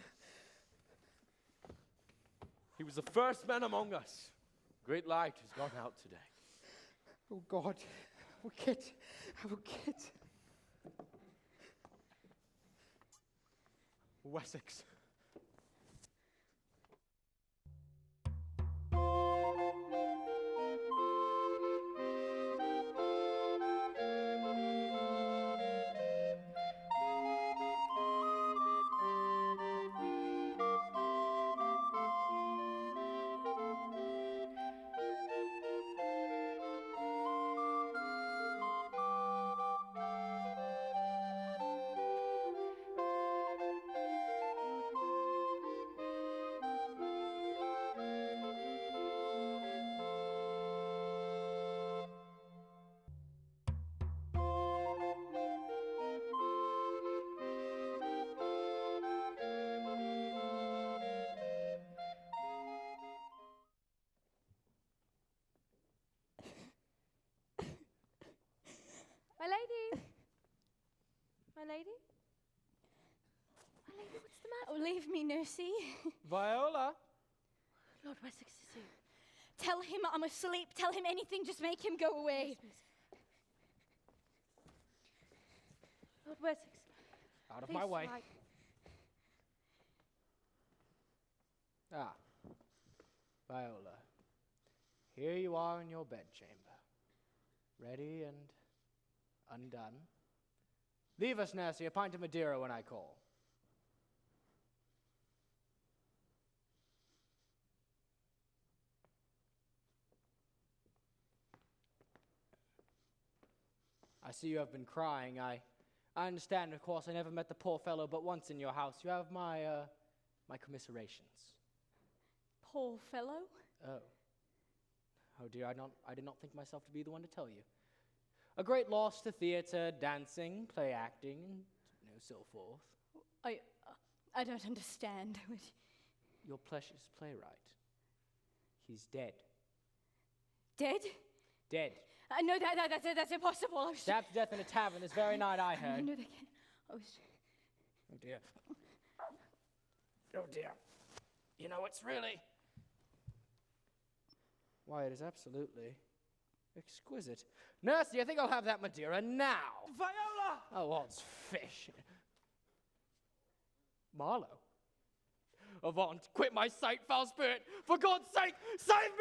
Speaker 15: He was the first man among us. Great light has gone out today.
Speaker 1: Oh, God. Oh, Kit. Oh, Kit. Wessex.
Speaker 8: My lady? My lady? My lady, what's the matter?
Speaker 12: Oh, leave me, Nursey.
Speaker 13: Viola?
Speaker 12: Lord Wessex is here. Tell him I'm asleep. Tell him anything. Just make him go away.
Speaker 8: Lord Wessex.
Speaker 13: Out of my way.
Speaker 8: Right.
Speaker 13: Ah, Viola. Here you are in your bedchamber, ready and undone. Leave us, Nancy, a pint of Madeira when I call. I see you have been crying. I understand, of course, I never met the poor fellow but once in your house. You have my commiserations.
Speaker 12: Poor fellow?
Speaker 13: Oh. Oh dear, I did not think myself to be the one to tell you. A great loss to theatre, dancing, play acting, and so forth.
Speaker 12: I don't understand.
Speaker 13: Your precious playwright. He's dead.
Speaker 12: Dead?
Speaker 13: Dead.
Speaker 12: No, that's impossible.
Speaker 13: Stabbed to death in a tavern this very night, I heard.
Speaker 12: No, they can't.
Speaker 13: Oh dear. Oh dear. You know, it's really... Why, it is absolutely exquisite. Nursey, I think I'll have that Madeira now.
Speaker 1: Viola!
Speaker 13: Oh, odds fish. Marlowe. Avaunt, quit my sight, foul spirit. For God's sake, save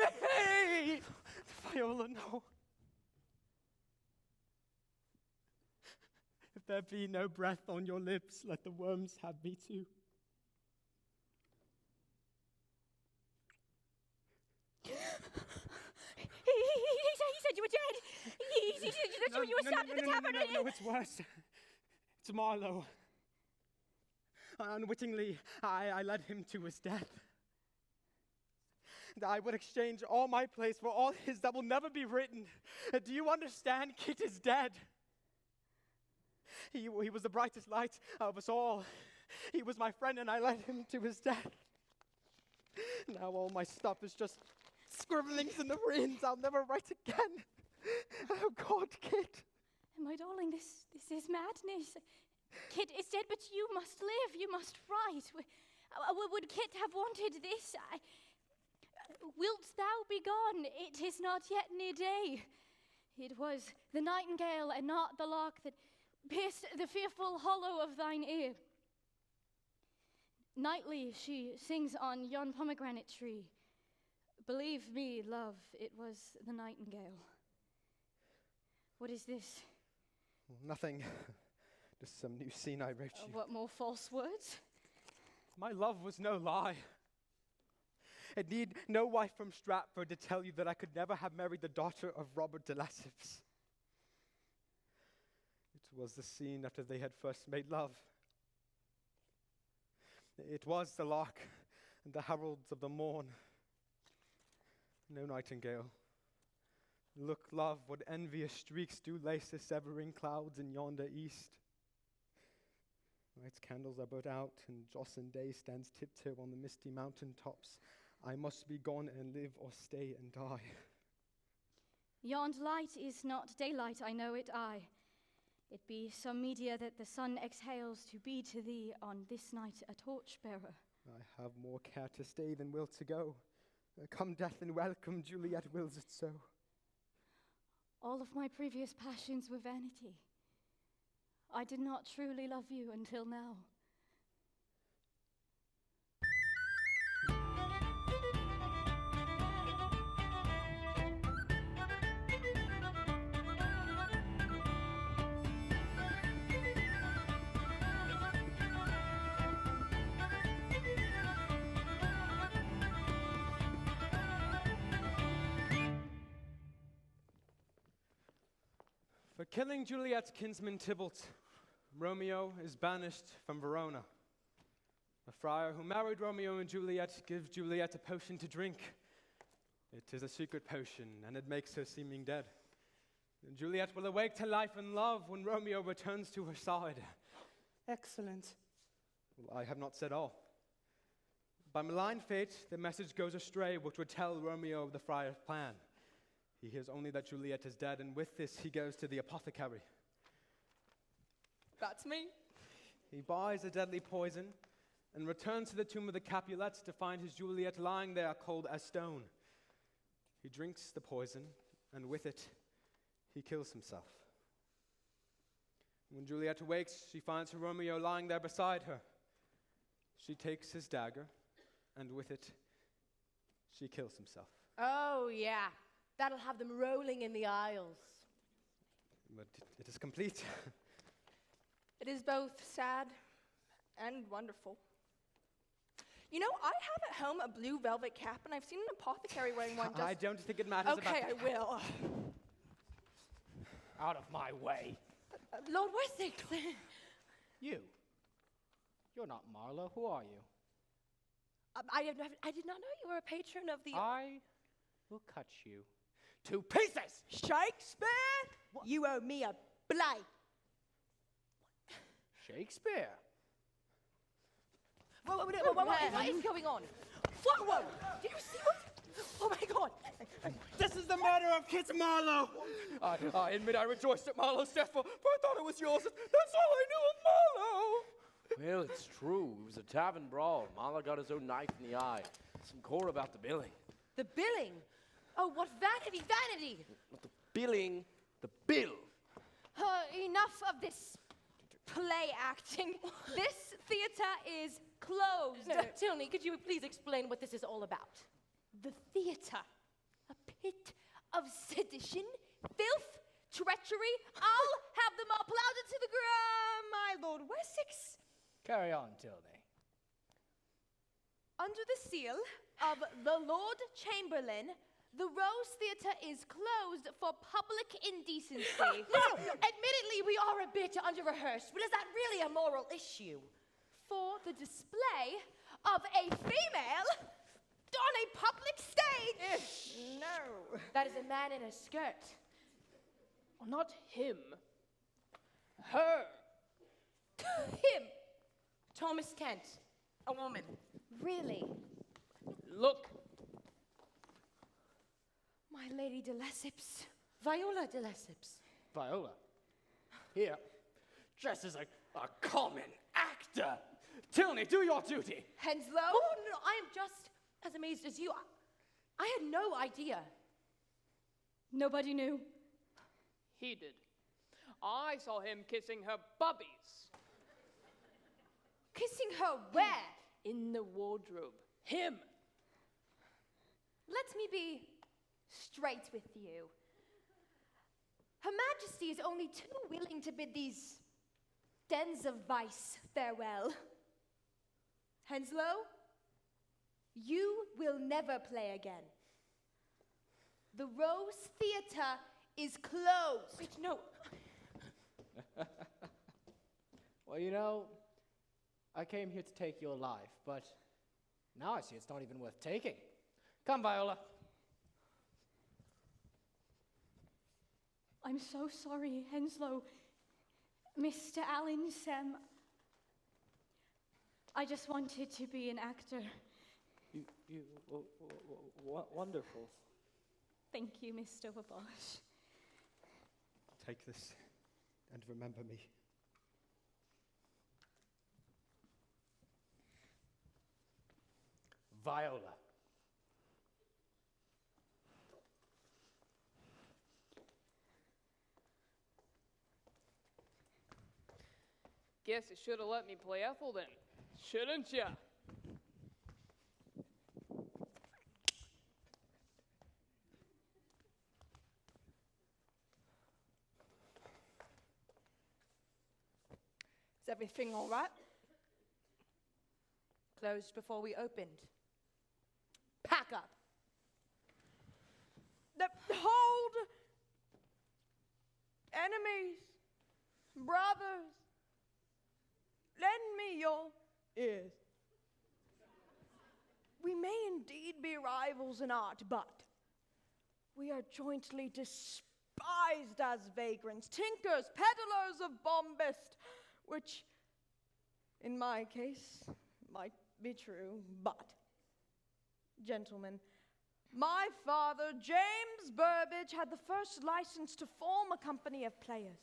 Speaker 13: me!
Speaker 1: Viola, no. If there be no breath on your lips, let the worms have me too.
Speaker 12: He said you were dead. He said you were stabbed in the tavern.
Speaker 1: No, it's worse. It's Marlowe. Unwittingly, I led him to his death. I would exchange all my plays for all his that will never be written. Do you understand? Kit is dead. He was the brightest light of us all. He was my friend, and I led him to his death. Now all my stuff is just scribblings in the winds. I'll never write again. Oh, God, Kit.
Speaker 12: My darling, this is madness. Kit is dead, but you must live. You must write. Would Kit have wanted this? Wilt thou be gone? It is not yet near day. It was the nightingale and not the lark that pierced the fearful hollow of thine ear. Nightly she sings on yon pomegranate tree, Believe me, love, it was the nightingale. What is this?
Speaker 1: Nothing. Just some new scene I wrote you.
Speaker 12: What more false words?
Speaker 1: My love was no lie. It need no wife from Stratford to tell you that I could never have married the daughter of Robert de Lesseps. It was the scene after they had first made love. It was the lark and the heralds of the morn. No nightingale. Look, love, what envious streaks do lace the severing clouds in yonder east. Night's candles are burnt out, and Jocelyn Day stands tiptoe on the misty mountain tops. I must be gone and live or stay and die.
Speaker 12: Yond light is not daylight, I know it, I. It be some media that the sun exhales to be to thee on this night a torch-bearer.
Speaker 1: I have more care to stay than will to go. Come death and welcome, Juliet wills it so.
Speaker 12: All of my previous passions were vanity. I did not truly love you until now.
Speaker 1: For killing Juliet's kinsman Tybalt, Romeo is banished from Verona. A friar who married Romeo and Juliet gives Juliet a potion to drink. It is a secret potion, and it makes her seeming dead. And Juliet will awake to life and love when Romeo returns to her side.
Speaker 16: Excellent.
Speaker 1: Well, I have not said all. By malign fate, the message goes astray, which would tell Romeo of the friar's plan. He hears only that Juliet is dead, and with this he goes to the apothecary.
Speaker 3: That's me.
Speaker 1: He buys a deadly poison and returns to the tomb of the Capulets to find his Juliet lying there cold as stone. He drinks the poison, and with it, he kills himself. When Juliet awakes, she finds her Romeo lying there beside her. She takes his dagger, and with it, she kills himself.
Speaker 6: Oh, yeah. That'll have them rolling in the aisles.
Speaker 1: But it is complete.
Speaker 3: It is both sad and wonderful. You know, I have at home a blue velvet cap, and I've seen an apothecary wearing one.
Speaker 1: I don't think it matters about...
Speaker 3: Okay, I will.
Speaker 13: Out of my way.
Speaker 6: Lord Wessex.
Speaker 13: You? You're not Marlowe. Who are you?
Speaker 6: I did not know you were a patron of the...
Speaker 13: I will cut you to pieces!
Speaker 6: Shakespeare? What? You owe me a blade.
Speaker 13: Shakespeare?
Speaker 6: Whoa, what is going on? Whoa! Did you see what? Oh my God!
Speaker 1: This is the murder of Kit Marlowe!
Speaker 15: I admit I rejoiced at Marlowe's death, for I thought it was yours. That's all I knew of Marlowe. Well, it's true. It was a tavern brawl. Marlowe got his own knife in the eye. Some core about the billing.
Speaker 6: The billing? Oh, what vanity!
Speaker 15: Not the billing, the bill.
Speaker 2: Enough of this play acting. This theatre is closed.
Speaker 6: No, Tilney, could you please explain what this is all about?
Speaker 2: The theatre, a pit of sedition, filth, treachery. I'll have them all plowed into the ground, my Lord Wessex.
Speaker 13: Carry on, Tilney.
Speaker 2: Under the seal of the Lord Chamberlain, the Rose Theatre is closed for public indecency.
Speaker 6: No. Admittedly, we are a bit under-rehearsed, but is that really a moral issue?
Speaker 2: For the display of a female on a public stage.
Speaker 6: No. That is a man in a skirt.
Speaker 11: Oh, not him. Her.
Speaker 6: Him. Thomas Kent. A woman.
Speaker 2: Really?
Speaker 11: Look.
Speaker 2: My Lady de Lesseps.
Speaker 6: Viola de Lesseps.
Speaker 13: Viola. Here. Dresses a common actor. Tilney, do your duty.
Speaker 6: Henslow? Oh, no, I am just as amazed as you. I had no idea.
Speaker 12: Nobody knew.
Speaker 11: He did. I saw him kissing her bubbies.
Speaker 2: Kissing her where?
Speaker 11: In the wardrobe. Him.
Speaker 6: Let me be straight with you. Her Majesty is only too willing to bid these dens of vice farewell. Henslow, you will never play again. The Rose Theatre is closed.
Speaker 14: Wait, no.
Speaker 13: Well, you know, I came here to take your life, but now I see it's not even worth taking. Come, Viola.
Speaker 12: I'm so sorry, Henslow. Mr. Allen, Sam. I just wanted to be an actor.
Speaker 7: Wonderful.
Speaker 12: Thank you, Mr. Wabash.
Speaker 1: Take this and remember me.
Speaker 13: Viola.
Speaker 11: Guess you should have let me play Ethel then, shouldn't ya?
Speaker 3: Is everything all right?
Speaker 6: Closed before we opened. Pack up.
Speaker 3: Hold! Enemies, brothers, lend me your ears. We may indeed be rivals in art, but we are jointly despised as vagrants, tinkers, peddlers of bombast, which, in my case, might be true, but, gentlemen, my father, James Burbage, had the first license to form a company of players.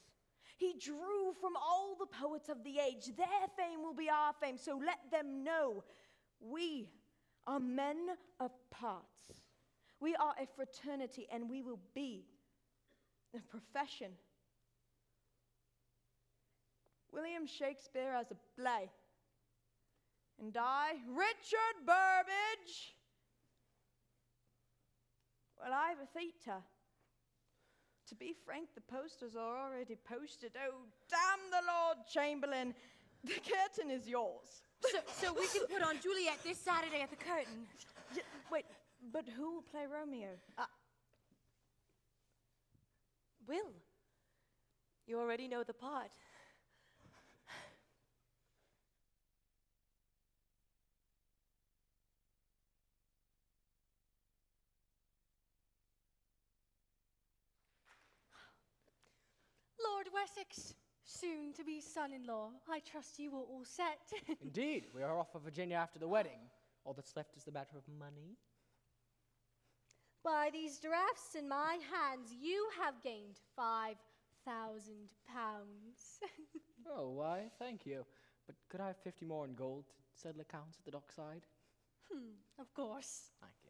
Speaker 3: He drew from all the poets of the age. Their fame will be our fame, so let them know we are men of parts. We are a fraternity, and we will be a profession. William Shakespeare has a play, and I, Richard Burbage, well, I have a theatre. To be frank, the posters are already posted. Oh, damn the Lord Chamberlain. The curtain is yours.
Speaker 6: So we can put on Juliet this Saturday at the curtain.
Speaker 3: Wait, but who will play Romeo?
Speaker 6: Will. You already know the part. Lord Wessex, soon to be son-in-law. I trust you are all set.
Speaker 13: Indeed, we are off for Virginia after the wedding. All that's left is the matter of money.
Speaker 2: By these drafts in my hands, you have gained £5,000.
Speaker 13: Oh, why, thank you. But could I have 50 more in gold to settle accounts at the dockside?
Speaker 2: Of course.
Speaker 13: Thank you.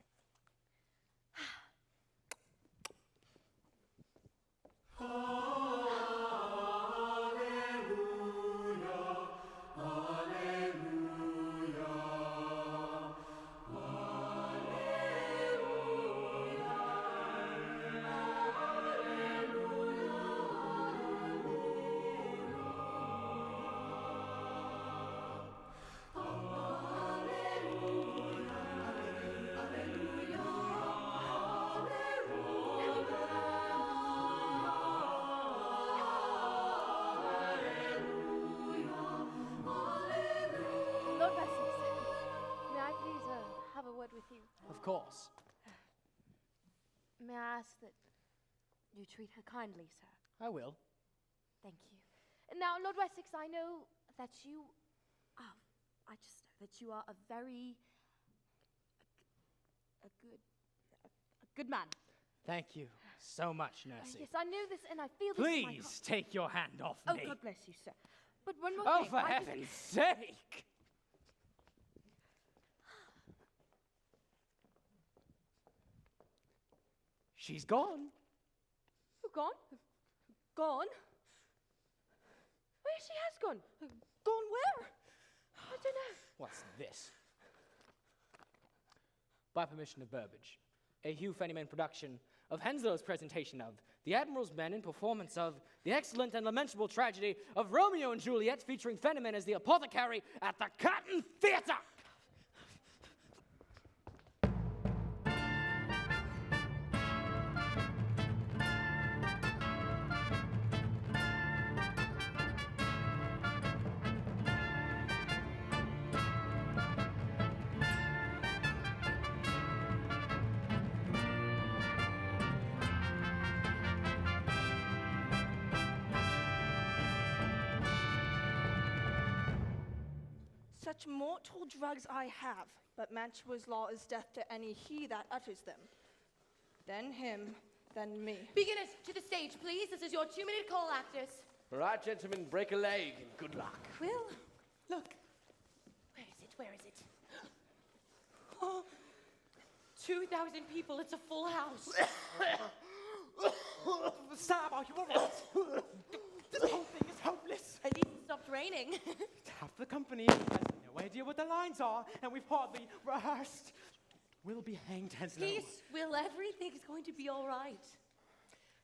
Speaker 13: Of course.
Speaker 2: May I ask that you treat her kindly, sir?
Speaker 13: I will.
Speaker 2: Thank you. Now, Lord Wessex, I know that you... I just know that you are a very... a good man.
Speaker 13: Thank you so much, Nursey.
Speaker 2: Yes, I knew this, and I feel this in my heart.
Speaker 13: Please take your hand off
Speaker 2: Oh,
Speaker 13: me.
Speaker 2: God bless you, sir. But one more
Speaker 13: Oh,
Speaker 2: thing.
Speaker 13: for heaven's sake! She's gone.
Speaker 3: Gone? Gone? Where she has gone? Gone where? I don't know.
Speaker 13: What's this? By permission of Burbage, a Hugh Fennyman production of Henslowe's presentation of The Admiral's Men in performance of the excellent and lamentable tragedy of Romeo and Juliet, featuring Fennyman as the apothecary at the Cotton Theatre.
Speaker 3: Such mortal drugs I have, but Mantua's law is death to any he that utters them. Then him, then me.
Speaker 6: Beginners, to the stage, please. This is your 2-minute call, actors.
Speaker 15: All right, gentlemen, break a leg and good luck.
Speaker 6: Will, look. Where is it? Where is it? Oh, 2,000 people. It's a full house.
Speaker 1: Sam, are you all right? This whole thing is hopeless.
Speaker 6: It even stopped raining.
Speaker 1: Half the company has no idea what the lines are, and we've hardly rehearsed. We'll be hanged, Henslowe.
Speaker 6: Peace, Will. Everything's going to be all right.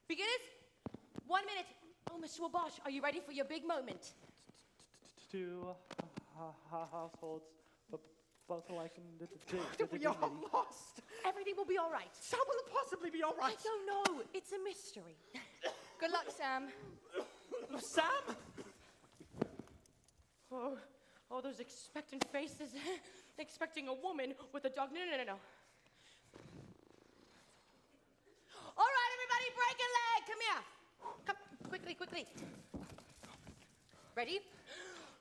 Speaker 6: Beginners, 1 minute. Oh, Mr. Wabash, are you ready for your big moment?
Speaker 10: 2 households, both alike in
Speaker 1: We are lost.
Speaker 6: Everything will be all right.
Speaker 1: How will it possibly be all right?
Speaker 6: I don't know. It's a mystery.
Speaker 3: Good luck, Sam.
Speaker 1: Sam?
Speaker 6: Oh, those expectant faces. Expecting a woman with a dog. No. All right, everybody, break a leg. Come here. Come, quickly. Ready?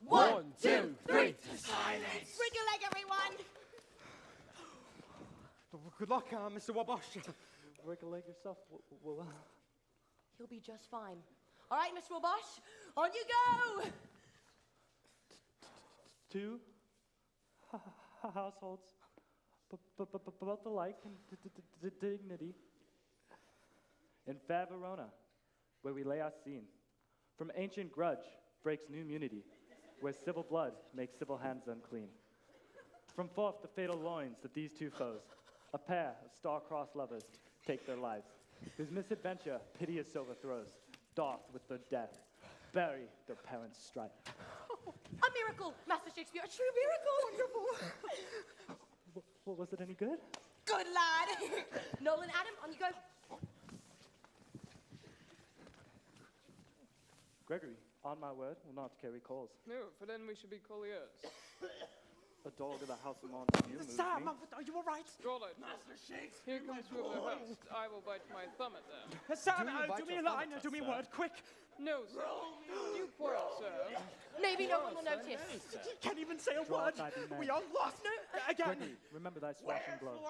Speaker 6: 1, 2, 3. Silence. Break a leg, everyone.
Speaker 1: Good luck, Mr. Wabash.
Speaker 10: Break a leg yourself.
Speaker 6: He'll be just fine. All right, Mr. Wabash, on you go.
Speaker 10: 2 households, both alike in dignity. In fair Verona, where we lay our scene, from ancient grudge breaks new immunity, where civil blood makes civil hands unclean. From forth the fatal loins of these two foes, a pair of star-crossed lovers take their lives, whose misadventure piteous overthrows, doth with their death bury their parents' strife.
Speaker 6: A miracle, Master Shakespeare, a true miracle. Wonderful.
Speaker 10: Was it any good?
Speaker 6: Good lad. Nolan, Adam, on you go.
Speaker 10: Gregory, on my word, will not carry calls.
Speaker 11: No, for then we should be colliers.
Speaker 10: A dog of the house of Montesquieu moves
Speaker 1: Sam,
Speaker 10: me.
Speaker 1: are you all right?
Speaker 11: Scarlet, Master Shakespeare. Here comes whoever host. I will bite my thumb at them.
Speaker 1: Sam, do me a line, do me a word, quick.
Speaker 11: No, sir. You quarrel, sir.
Speaker 6: Maybe no one will notice.
Speaker 1: You can't even say a
Speaker 10: Draw
Speaker 1: word.
Speaker 10: by the man.
Speaker 1: We are lost. Again.
Speaker 10: Gregory, remember thy swashing blow.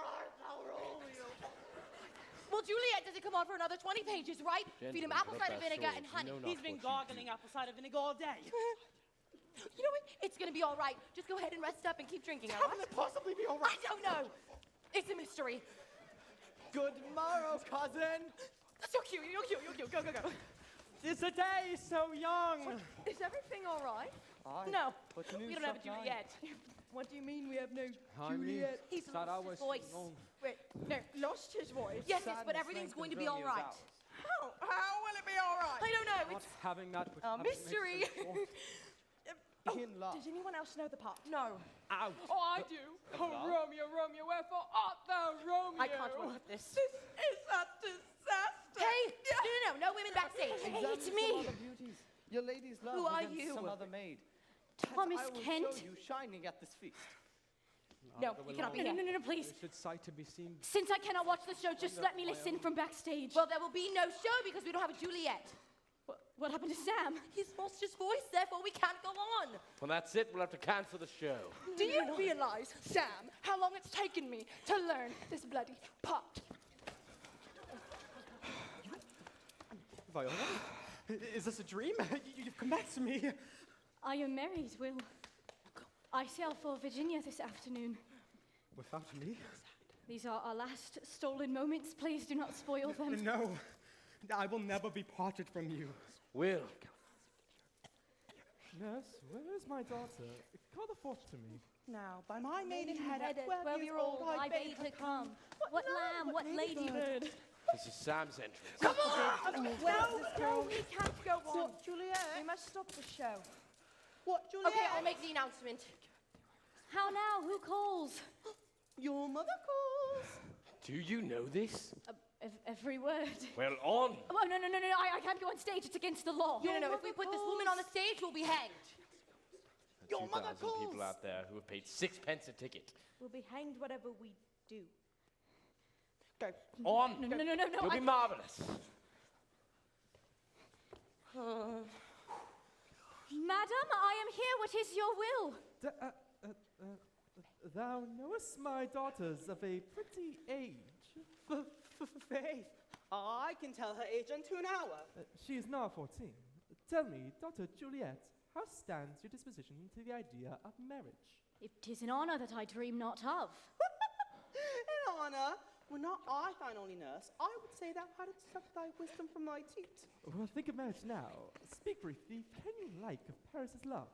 Speaker 6: Well, Juliet doesn't come on for another 20 pages, right? Feed him apple cider vinegar and honey.
Speaker 16: He's been gargling apple cider vinegar all day.
Speaker 6: You know what? It's gonna be all right. Just go ahead and rest up and keep drinking, all
Speaker 1: How
Speaker 6: right?
Speaker 1: can it possibly be all right?
Speaker 6: I don't know. It's a mystery.
Speaker 1: Good morrow, cousin.
Speaker 6: So cute. You're cute. Go.
Speaker 1: It's a day so young.
Speaker 3: Is everything all right?
Speaker 6: No,
Speaker 10: What's the news?
Speaker 6: we don't have a
Speaker 10: Stop
Speaker 6: Juliet.
Speaker 3: What do you mean we have no
Speaker 1: I mean,
Speaker 3: Juliet?
Speaker 6: He's
Speaker 1: that I
Speaker 6: lost his
Speaker 1: was
Speaker 6: voice.
Speaker 1: wrong.
Speaker 3: Wait, no, lost his voice.
Speaker 6: Yes, but everything's going to be all right.
Speaker 3: How will it be all right?
Speaker 6: I don't know.
Speaker 1: Not
Speaker 6: It's
Speaker 1: having that which
Speaker 3: A
Speaker 1: having makes
Speaker 3: mystery.
Speaker 1: sense for. In love.
Speaker 3: Does anyone else know the part?
Speaker 6: no.
Speaker 1: Out.
Speaker 11: Oh, I do. Oh, Romeo, wherefore art thou Romeo?
Speaker 6: I can't work with this.
Speaker 3: This is a disaster.
Speaker 6: Hey, no women backstage.
Speaker 12: It's me.
Speaker 7: Your lady's love
Speaker 6: Who are
Speaker 7: against
Speaker 6: you?
Speaker 7: some other maid.
Speaker 12: Thomas
Speaker 7: I will
Speaker 12: Kent.
Speaker 7: show you shining at this feast.
Speaker 6: No, you cannot be here.
Speaker 12: No, please.
Speaker 1: Should sight to be seen.
Speaker 12: Since I cannot watch the show, just let me listen from backstage.
Speaker 6: Well, there will be no show because we don't have a Juliet.
Speaker 12: What happened to Sam?
Speaker 6: He's lost his voice, therefore we can't go on.
Speaker 15: Well, that's it. We'll have to cancel the show.
Speaker 3: Do you realize, Sam, how long it's taken me to learn this bloody part?
Speaker 1: Viola, is this a dream? You've come back to me.
Speaker 12: I am married, Will. I sail for Virginia this afternoon.
Speaker 1: Without me?
Speaker 12: These are our last stolen moments. Please do not spoil them.
Speaker 1: No, I will never be parted from you.
Speaker 15: Will.
Speaker 10: Nurse, where is my daughter? Call the forth to me.
Speaker 16: Now, by my maiden head
Speaker 12: Head
Speaker 16: at
Speaker 12: at
Speaker 16: 12 years old, I bade her come.
Speaker 12: What lamb, what ladybird?
Speaker 15: This is Sam's entrance.
Speaker 16: Come on!
Speaker 3: Well, we can't go on.
Speaker 16: What, Juliet?
Speaker 3: We must stop the show.
Speaker 16: What, Juliet?
Speaker 6: Okay, I'll make the announcement.
Speaker 12: How now? Who calls?
Speaker 16: Your mother calls.
Speaker 15: Do you know this?
Speaker 12: Every word.
Speaker 15: Well, on.
Speaker 12: Oh, no, I can't go on stage. It's against the law.
Speaker 6: No, if we put this woman on the stage, we'll be hanged.
Speaker 15: Your 2,000 people out there who have paid 6 pence a ticket.
Speaker 14: We'll be hanged whatever we do.
Speaker 16: Go.
Speaker 15: On.
Speaker 12: No.
Speaker 15: You'll be marvelous.
Speaker 12: Madam, I am here. What is your will?
Speaker 10: Thou knowest my daughter's of a pretty age.
Speaker 16: Faith, I can tell her age unto an hour.
Speaker 10: She is now 14. Tell me, daughter Juliet, how stands your disposition to the idea of marriage?
Speaker 12: It is an honour that I dream not of.
Speaker 16: An honour? Were not I thine only nurse, I would say thou hadst sucked thy wisdom from thy teat.
Speaker 10: Well, think of marriage now. Speak briefly. Can you like of Paris's love?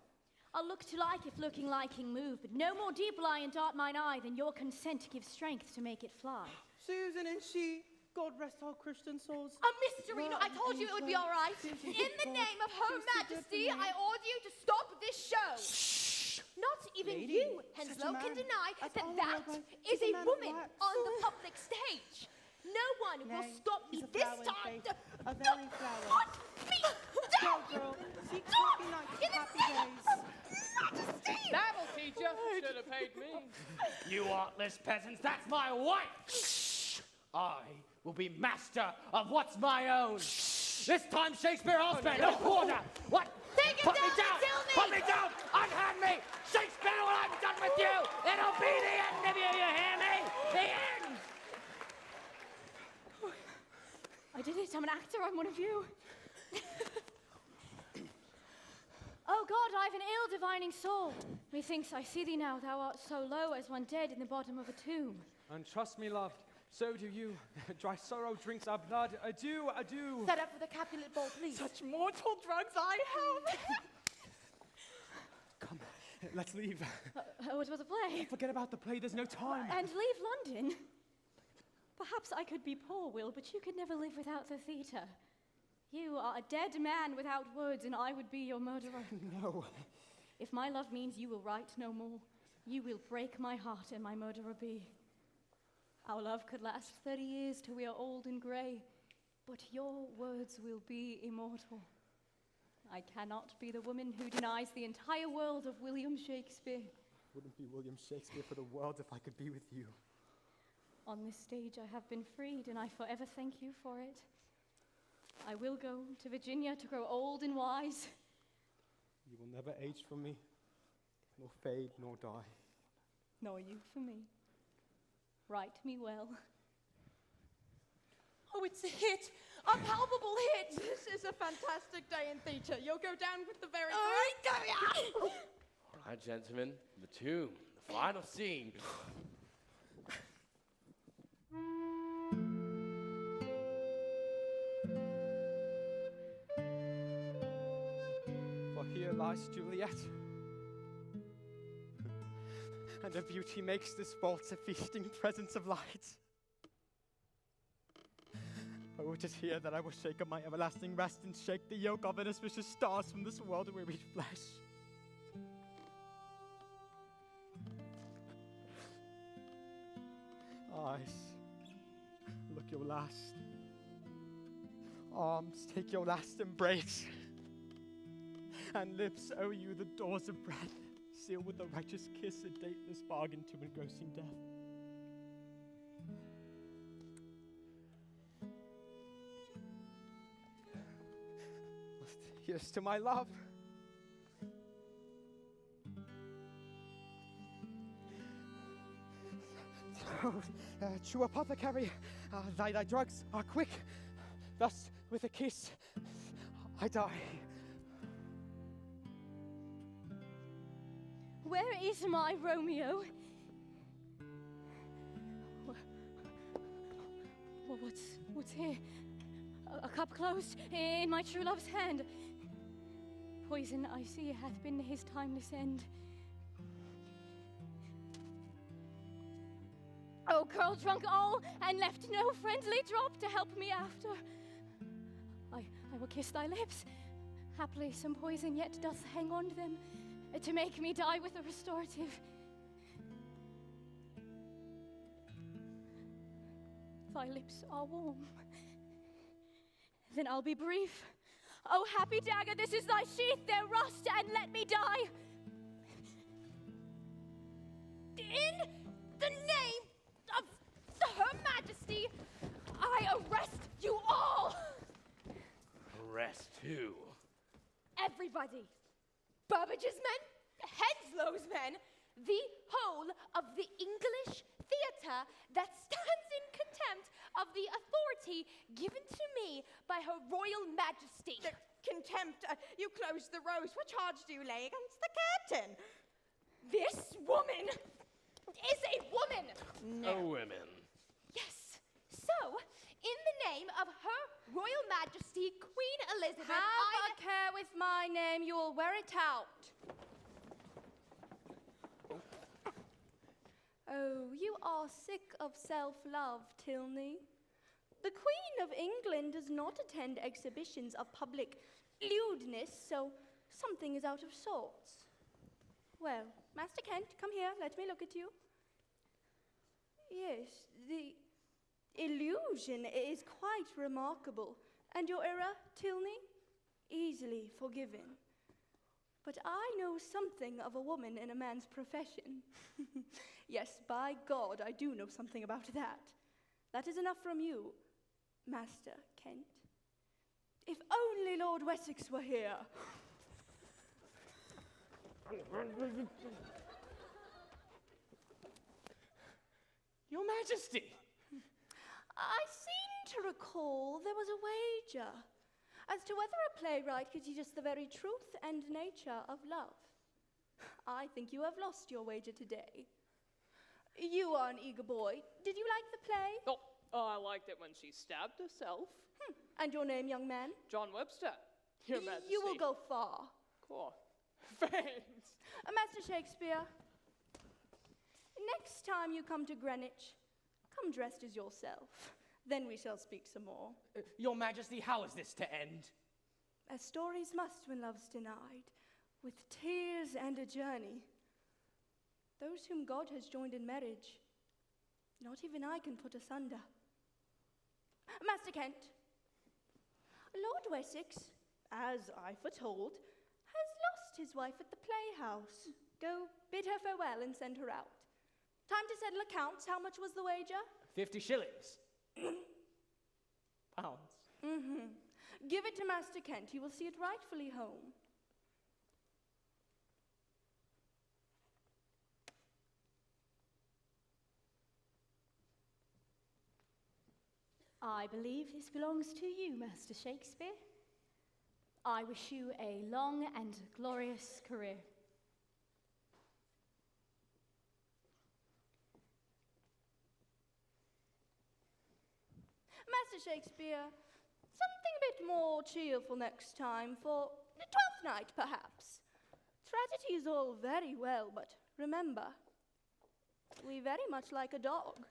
Speaker 12: I'll look to like if looking liking move, but no more deep lie and dart mine eye than your consent gives strength to make it fly.
Speaker 16: Susan and she, God rest all Christian souls.
Speaker 6: A mystery. No, I told you it would be all right. In the name of Her Majesty, I order you to stop this show. Shh. Not even
Speaker 16: Lady,
Speaker 6: you, Henslow, can deny that is a woman on the public stage. No one will stop me this time.
Speaker 16: A very flower.
Speaker 6: Put me down!
Speaker 16: Girl, seek happy nights, happy days.
Speaker 11: That'll teach you. Should have paid me.
Speaker 13: You artless peasants, that's my wife! Shh! I will be master of what's my own. This time, Shakespeare, I'll spare no quarter. What?
Speaker 6: Take it
Speaker 13: Put
Speaker 6: down
Speaker 13: me down!
Speaker 6: and tell me!
Speaker 13: Put me down! Unhand me! Shakespeare, when I'm done with you, it'll be the end of you, you hear me? The end!
Speaker 12: I did it. I'm an actor. I'm one of you. Oh God, I've an ill divining soul. Methinks I see thee now. Thou art so low as one dead in the bottom of a tomb.
Speaker 1: And trust me, love, so do you. Dry sorrow drinks our blood. Adieu.
Speaker 6: Set up for the Capulet Ball, please.
Speaker 16: Such mortal drugs I have.
Speaker 1: Come, let's leave.
Speaker 12: What was the play?
Speaker 1: Forget about the play, there's no time.
Speaker 12: And leave London? Perhaps I could be poor, Will, but you could never live without the theatre. You are a dead man without words, and I would be your murderer.
Speaker 1: No.
Speaker 12: If my love means you will write no more, you will break my heart and my murderer be. Our love could last 30 years till we are old and grey, but your words will be immortal. I cannot be the woman who denies the entire world of William Shakespeare.
Speaker 1: Wouldn't be William Shakespeare for the world if I could be with you.
Speaker 12: On this stage I have been freed, and I forever thank you for it. I will go to Virginia to grow old and wise.
Speaker 1: You will never age for me, nor fade, nor die.
Speaker 12: Nor you for me. Write me well.
Speaker 14: Oh, it's a hit. A palpable hit. This is a fantastic day in theatre. You'll go down with the very great.
Speaker 15: All right, gentlemen, the tomb, the final scene.
Speaker 1: For here lies Juliet. And her beauty makes this vault a feasting presence of light. Oh, it is here that I will shake of my everlasting rest and shake the yoke of inauspicious stars from this world-wearied flesh. Eyes, look your last. Arms, take your last embrace. And lips owe you the doors of breath, sealed with the righteous kiss, a dateless bargain to engrossing death. Here's to my love. Oh, true apothecary, thy drugs are quick. Thus, with a kiss, I die.
Speaker 12: Where is my Romeo? What's here? A cup closed in my true love's hand. poison I see hath been his timeless end. Oh, curl drunk all, and left no friendly drop to help me after. I will kiss thy lips. Haply some poison yet doth hang on to them, to make me die with a restorative. Thy lips are warm. Then I'll be brief. Oh, happy dagger, this is thy sheath, their rust, and let me die. In the name of Her Majesty, I arrest you all!
Speaker 15: Arrest who?
Speaker 6: Everybody. Burbage's men, Henslow's men, the whole of the English theatre that stands in contempt of the authority given to me by Her Royal Majesty.
Speaker 14: Contempt. You closed the rose. What charge do you lay against the curtain?
Speaker 6: This woman is a woman.
Speaker 15: A woman.
Speaker 6: Yes. So, in the name of Her Royal Majesty, Queen Elizabeth,
Speaker 4: Have a care with my name, you will wear it out. Oh, you are sick of self-love, Tilney. The Queen of England does not attend exhibitions of public lewdness, so something is out of sorts. Well, Master Kent, come here, let me look at you. Yes, the illusion is quite remarkable. And your error, Tilney? Easily forgiven. But I know something of a woman in a man's profession. Yes, by God, I do know something about that. That is enough from you, Master Kent. If only Lord Wessex were here.
Speaker 13: Your Majesty!
Speaker 4: I seem to recall there was a wager as to whether a playwright could teach us the very truth and nature of love. I think you have lost your wager today. You are an eager boy. Did you like the play?
Speaker 11: Oh, I liked it when she stabbed herself.
Speaker 4: And your name, young man?
Speaker 11: John Webster, Your Majesty.
Speaker 4: You will go far.
Speaker 11: Cool. Thanks.
Speaker 4: Master Shakespeare, next time you come to Greenwich, come dressed as yourself. Then we shall speak some more.
Speaker 13: Your Majesty, how is this to end?
Speaker 4: As stories must when love's denied, with tears and a journey. Those whom God has joined in marriage, not even I can put asunder. Master Kent, Lord Wessex, as I foretold, has lost his wife at the playhouse. Go bid her farewell and send her out. Time to settle accounts. How much was the wager?
Speaker 13: 50 shillings. Pounds.
Speaker 4: Give it to Master Kent. He will see it rightfully home.
Speaker 12: I believe this belongs to you, Master Shakespeare. I wish you a long and glorious career.
Speaker 4: Master Shakespeare, something a bit more cheerful next time for the 12th night, perhaps. Tragedy is all very well, but remember, we very much like a dog.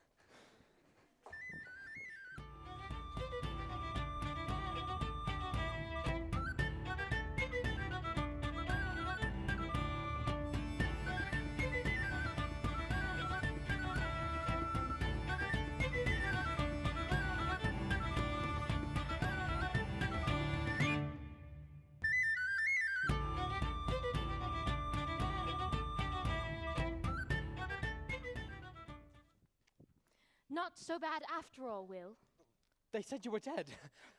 Speaker 2: Not so bad after all, Will.
Speaker 1: They said you were dead.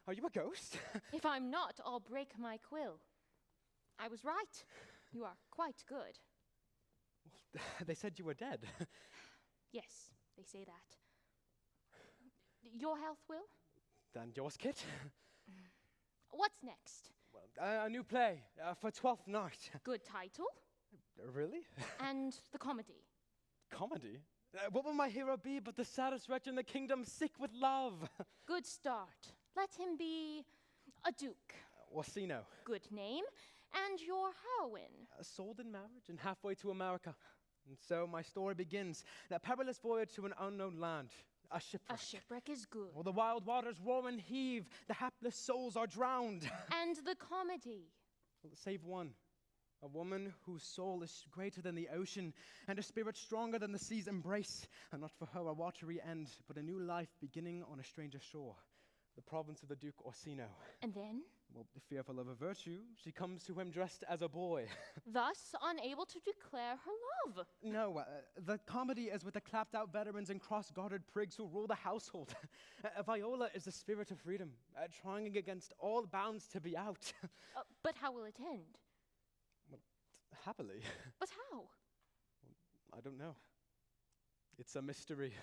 Speaker 1: Are you a ghost?
Speaker 2: If I'm not, I'll break my quill. I was right. You are quite good.
Speaker 1: They said you were dead.
Speaker 2: Yes, they say that. Your health, Will?
Speaker 1: And yours, Kit?
Speaker 2: What's next?
Speaker 1: A new play for 12th night.
Speaker 2: Good title.
Speaker 1: Really?
Speaker 2: And the comedy.
Speaker 1: Comedy? What will my hero be but the saddest wretch in the kingdom, sick with love?
Speaker 2: Good start. Let him be a duke.
Speaker 1: Orsino.
Speaker 2: Good name. And your heroine?
Speaker 1: Sold in marriage and halfway to America. And so my story begins. A perilous voyage to an unknown land. A shipwreck.
Speaker 2: A shipwreck is good.
Speaker 1: Well, the wild waters roar and heave. The hapless souls are drowned.
Speaker 2: And the comedy?
Speaker 1: Well, save one. A woman whose soul is greater than the ocean, and her spirit stronger than the sea's embrace. And not for her a watery end, but a new life beginning on a stranger shore. The province of the Duke Orsino.
Speaker 2: And then?
Speaker 1: Well, fearful of a virtue, she comes to him dressed as a boy.
Speaker 2: Thus unable to declare her love.
Speaker 1: No, the comedy is with the clapped-out veterans and cross-gartered prigs who rule the household. Viola is the spirit of freedom, trying against all bounds to be out.
Speaker 2: But how will it end?
Speaker 1: Well, happily.
Speaker 2: But how?
Speaker 1: I don't know. It's a mystery.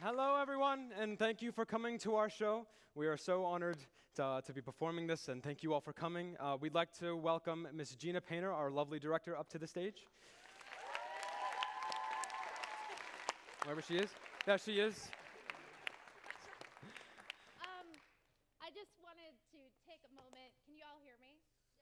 Speaker 1: Hello, everyone, and thank you for coming to our show. We are so honored to be performing this, and thank you all for coming. We'd like to welcome Miss Gina Painter, our lovely director, up to the stage. Wherever she is. There she is.
Speaker 17: I just wanted to take a moment. Can you all hear me?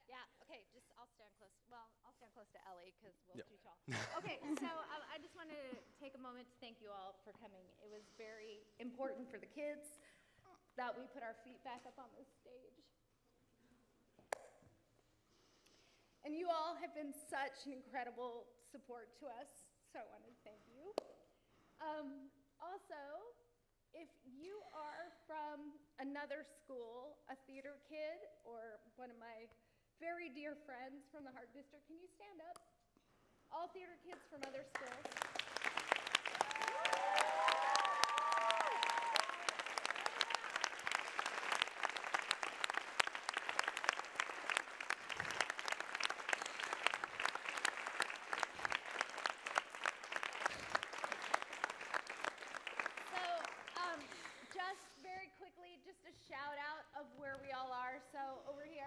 Speaker 17: Yeah. Okay. I'll stand close. Well, I'll stand close to Ellie because we're too tall. Okay. So I just wanted to take a moment to thank you all for coming. It was very important for the kids that we put our feet back up on this stage. And you all have been such an incredible support to us, so I wanted to thank you. Also, if you are from another school, a theater kid, or one of my very dear friends from the Heart District, can you stand up? All theater kids from other schools. Just very quickly, just a shout out of where we all are. So over here.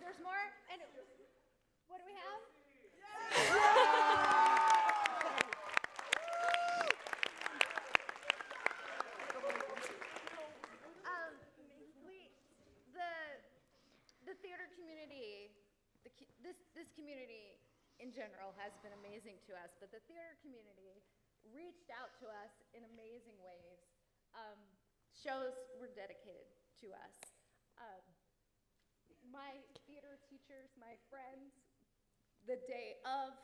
Speaker 17: There's more. And what do we have? The theater community, this community in general has been amazing to us, but the theater community reached out to us in amazing ways. Shows were dedicated to us. My theater teachers, my friends, the day of,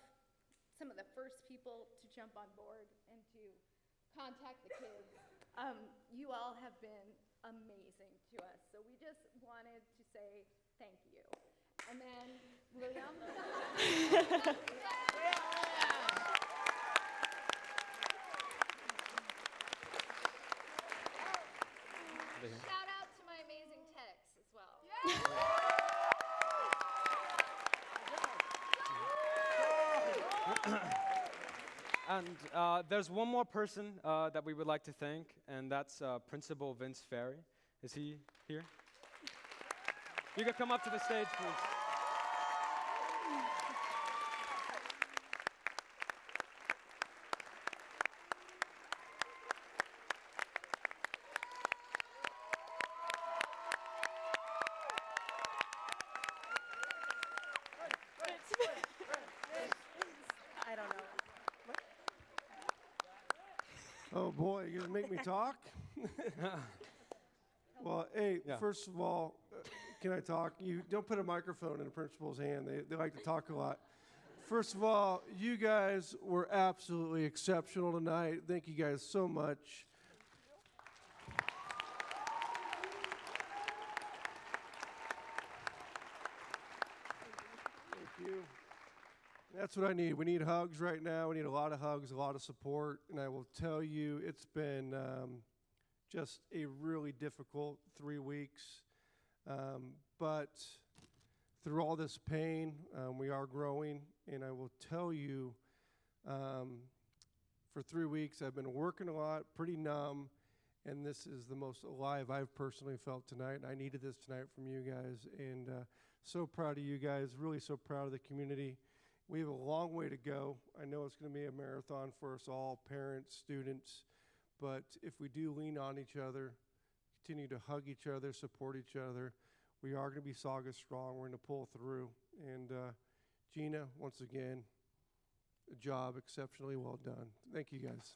Speaker 17: some of the first people to jump on board and to contact the kids. You all have been
Speaker 14: amazing to us. So we just wanted to say thank you. And then, William?
Speaker 17: Shout out to my amazing TEDx as well.
Speaker 1: And there's one more person that we would like to thank, and that's Principal Vince Ferry. Is he here? You can come up to the stage, please.
Speaker 16: I don't know.
Speaker 18: Oh boy, you're gonna make me talk? Well, hey, first of all, can I talk? You don't put a microphone in a principal's hand. They like to talk a lot. First of all, you guys were absolutely exceptional tonight. Thank you guys so much. Thank you. That's what I need. We need hugs right now. We need a lot of hugs, a lot of support. And I will tell you, it's been just a really difficult 3 weeks. But through all this pain, we are growing. And I will tell you, for 3 weeks, I've been working a lot, pretty numb. And this is the most alive I've personally felt tonight. And I needed this tonight from you guys. And so proud of you guys, really so proud of the community. We have a long way to go. I know it's going to be a marathon for us all, parents, students. But if we do lean on each other, continue to hug each other, support each other, we are going to be Saugus strong. We're going to pull through. And Gina, once again, a job exceptionally well done. Thank you, guys.